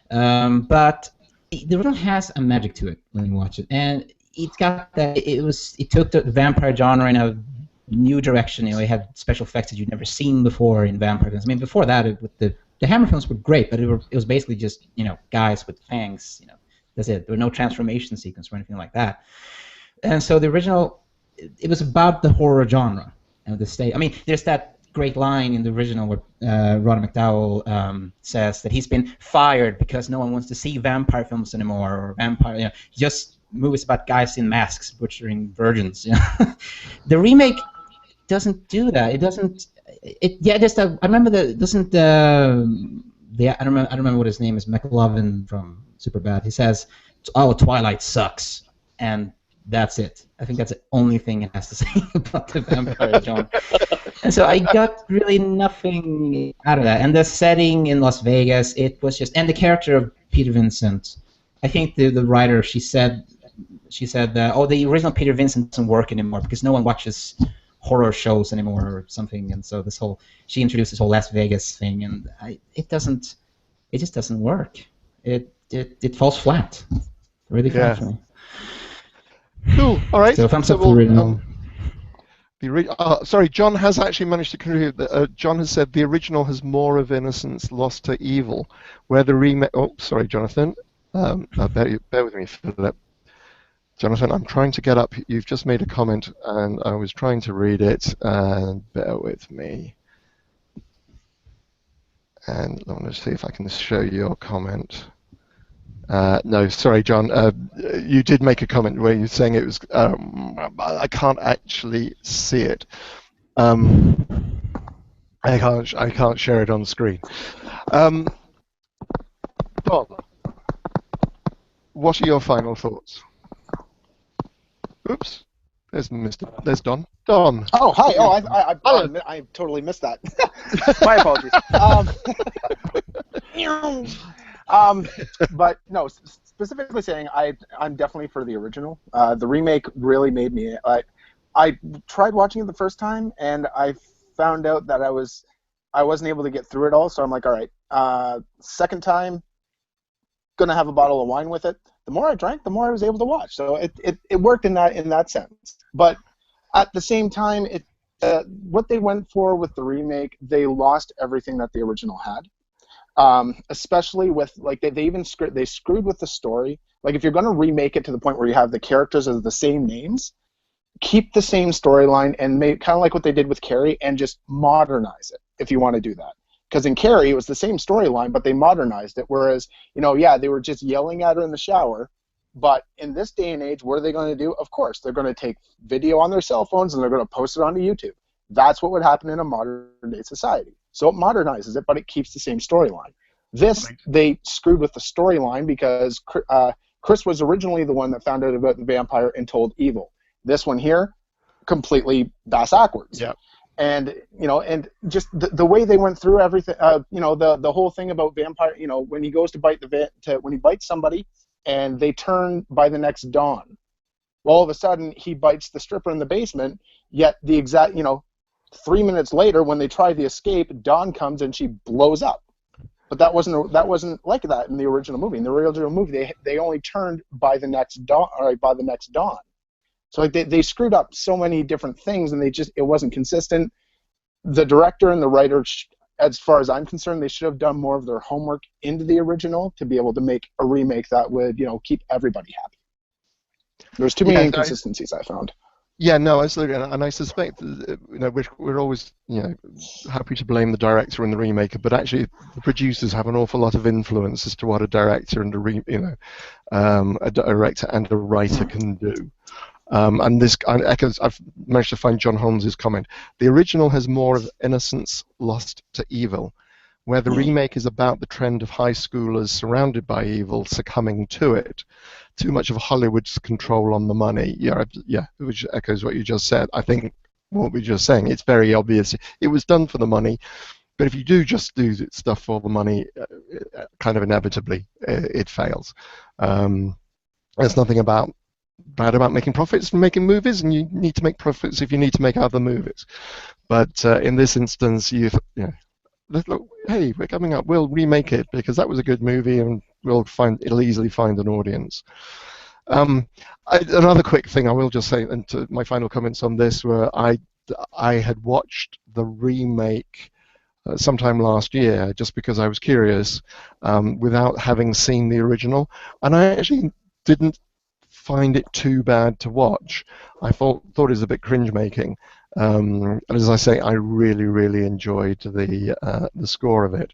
S9: But the original has a magic to it when you watch it, and it's got that. It took the vampire genre in a new direction. You know, it had special effects that you'd never seen before in vampire films. I mean, before that, with the the Hammer films were great, but it was basically just guys with fangs. That's it. There were no transformation sequence or anything like that. And so the original, it was about the horror genre and the state. I mean, there's that great line in the original where Roddy McDowall says that he's been fired because no one wants to see vampire films anymore, or just movies about guys in masks butchering virgins. The remake doesn't do that. It doesn't. I remember I don't remember what his name is. McLovin from Superbad. He says, "Oh, Twilight sucks," and that's it. I think that's the only thing it has to say about the vampire genre. And so I got really nothing out of that. And the setting in Las Vegas, it was just, and the character of Peter Vincent. I think the writer, she said that, oh, the original Peter Vincent doesn't work anymore because no one watches horror shows anymore or something. And so she introduced this whole Las Vegas thing, and it just doesn't work. It falls flat. Really flat for me.
S1: Cool. All right.
S9: So thumbs up for the original.
S1: Sorry, John has actually managed to contribute. John has said the original has more of innocence lost to evil, where the remake. Oh, sorry, Jonathan. Bear with me, Philip. Jonathan, I'm trying to get up. You've just made a comment, and I was trying to read it. And bear with me. And I want to see if I can show you your comment. No, sorry, John. You did make a comment where you're saying it was. I can't actually see it. I can't share it on the screen. Don, what are your final thoughts? Oops, there's Don. Don.
S4: Oh, hi. Oh, I totally missed that. My apologies. But no, specifically saying, I'm definitely for the original. The remake really made me. I tried watching it the first time, and I found out that I wasn't able to get through it all. So I'm like, all right, second time, gonna have a bottle of wine with it. The more I drank, the more I was able to watch. So it worked in that sense. But at the same time, what they went for with the remake, they lost everything that the original had. Especially with, like, they screwed with the story. Like, if you're going to remake it to the point where you have the characters as the same names, keep the same storyline and make kind of like what they did with Carrie and just modernize it if you want to do that. Because in Carrie, it was the same storyline, but they modernized it. Whereas, they were just yelling at her in the shower. But in this day and age, what are they going to do? Of course, they're going to take video on their cell phones and they're going to post it onto YouTube. That's what would happen in a modern-day society. So it modernizes it, but it keeps the same storyline. This, they screwed with the storyline because Chris was originally the one that found out about the vampire and told Evil. This one here, completely backwards. Yeah. And and just the way they went through everything, the whole thing about vampire, when he goes to bite when he bites somebody, and they turn by the next dawn. Well, all of a sudden he bites the stripper in the basement. Yet the exact 3 minutes later, when they try the escape, Dawn comes and she blows up. But that wasn't like that in the original movie. In the original movie, they only turned by the next dawn, or by the next dawn. So like they screwed up so many different things, and it wasn't consistent. The director and the writer, as far as I'm concerned, they should have done more of their homework into the original to be able to make a remake that would keep everybody happy. There's too many inconsistencies I found.
S1: Yeah, no, absolutely, and I suspect we're always happy to blame the director and the remaker, but actually the producers have an awful lot of influence as to what a director and a director and a writer can do. And this echoes. I've managed to find John Holmes's comment. The original has more of innocence lost to evil, where the remake is about the trend of high schoolers surrounded by evil succumbing to it. Too much of Hollywood's control on the money. Yeah, which echoes what you just said. I think what we're just saying, it's very obvious. It was done for the money, but if you do just do stuff for the money, kind of inevitably, it fails. There's nothing bad about making profits and making movies, and you need to make profits if you need to make other movies. But in this instance, look, hey, we're coming up. We'll remake it because that was a good movie, and it'll easily find an audience. Another quick thing I will just say, and to my final comments on this, were I had watched the remake sometime last year, just because I was curious, without having seen the original, and I actually didn't find it too bad to watch. I thought it was a bit cringe-making, and as I say, I really enjoyed the score of it,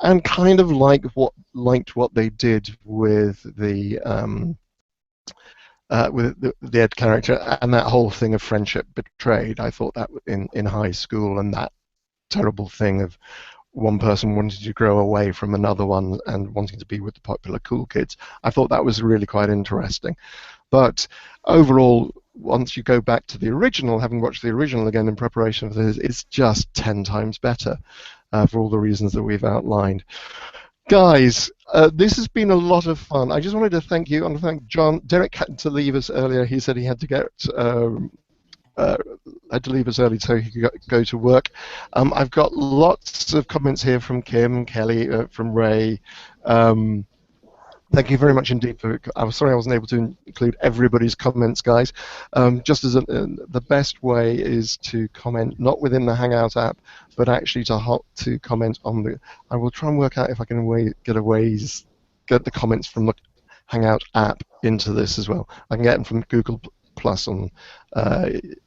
S1: and kind of liked what they did with the Ed character and that whole thing of friendship betrayed. I thought that in high school, and that terrible thing of one person wanting to grow away from another one and wanting to be with the popular cool kids. I thought that was really quite interesting. But overall, once you go back to the original, having watched the original again in preparation for this, it's just 10 times better for all the reasons that we've outlined. Guys, this has been a lot of fun. I just wanted to thank you. I want to thank John. Derek had to leave us earlier. He said he had to get had to leave us early so he could go to work. I've got lots of comments here from Kim, Kelly, from Ray. Thank you very much indeed. I'm sorry I wasn't able to include everybody's comments, guys. Just as the best way is to comment not within the Hangout app, but actually to comment on the. I will try and work out if I can get the comments from the Hangout app into this as well. I can get them from Google Plus and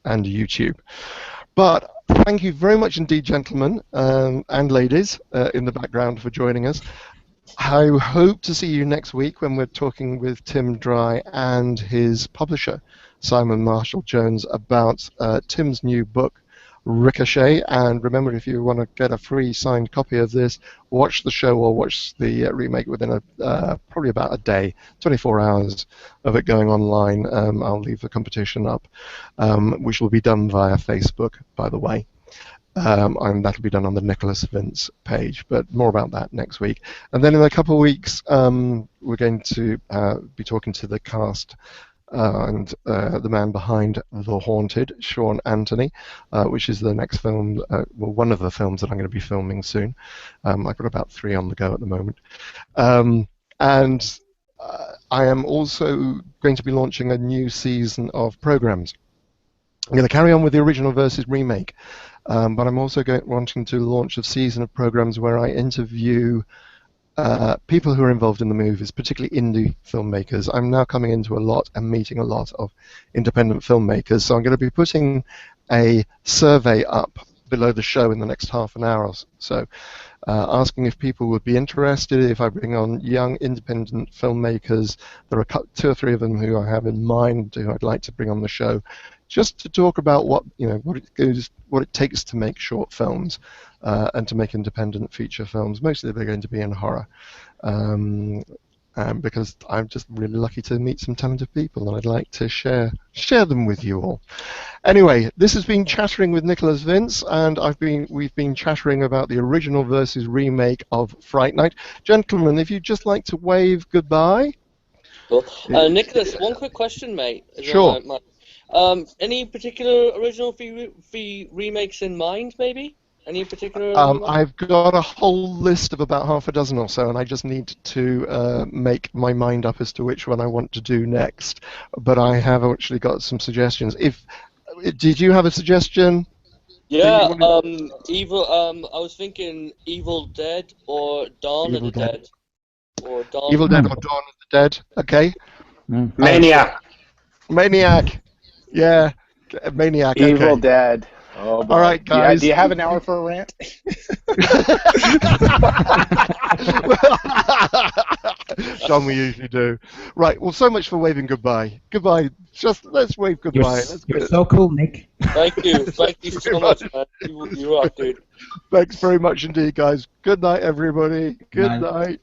S1: YouTube. But thank you very much indeed, gentlemen and ladies in the background, for joining us. I hope to see you next week when we're talking with Tim Dry and his publisher, Simon Marshall-Jones, about Tim's new book, Ricochet. And remember, if you want to get a free signed copy of this, watch the show or watch the remake within probably about a day, 24 hours of it going online. I'll leave the competition up, which will be done via Facebook, by the way. And that'll be done on the Nicholas Vince page, but more about that next week. And then in a couple of weeks, we're going to be talking to the cast and the man behind The Haunted, Shawn Anthony, which is the next film, well, one of the films that I'm going to be filming soon. I've got about 3 on the go at the moment. And I am also going to be launching a new season of programs. I'm going to carry on with the original versus remake, but I'm also wanting to launch a season of programs where I interview people who are involved in the movies, particularly indie filmmakers. I'm now coming into a lot and meeting a lot of independent filmmakers, so I'm going to be putting a survey up below the show in the next half an hour or so, asking if people would be interested if I bring on young independent filmmakers. There are 2 or 3 of them who I have in mind who I'd like to bring on the show, just to talk about what it takes to make short films and to make independent feature films. Mostly they're going to be in horror, because I'm just really lucky to meet some talented people, and I'd like to share them with you all. Anyway, this has been Chattering with Nicholas Vince, and we've been chattering about the original versus remake of Fright Night. Gentlemen, if you'd just like to wave goodbye.
S3: Cool. Nicholas, one quick question, mate.
S1: Sure.
S3: Any particular original remakes in mind, maybe? Any particular?
S1: I've got a whole list of about half a dozen or so, and I just need to make my mind up as to which one I want to do next. But I have actually got some suggestions. Did you have a suggestion?
S3: Yeah, Evil. I was thinking Evil Dead or Dawn of the Dead. Or Dawn.
S1: Evil Dead or Dawn of the Dead. Okay.
S2: Maniac.
S1: Maniac. Yeah, Maniac.
S4: Evil
S1: Okay.
S4: Dead. Oh, boy.
S1: All right, guys.
S4: Do you have an hour for a rant?
S1: John, we usually do. Right. Well, so much for waving goodbye. Goodbye. Just let's wave goodbye.
S9: You're so cool, Nick.
S3: Thank you. Thank you so much, man. You rock, dude.
S1: Thanks very much indeed, guys. Good night, everybody. Good night.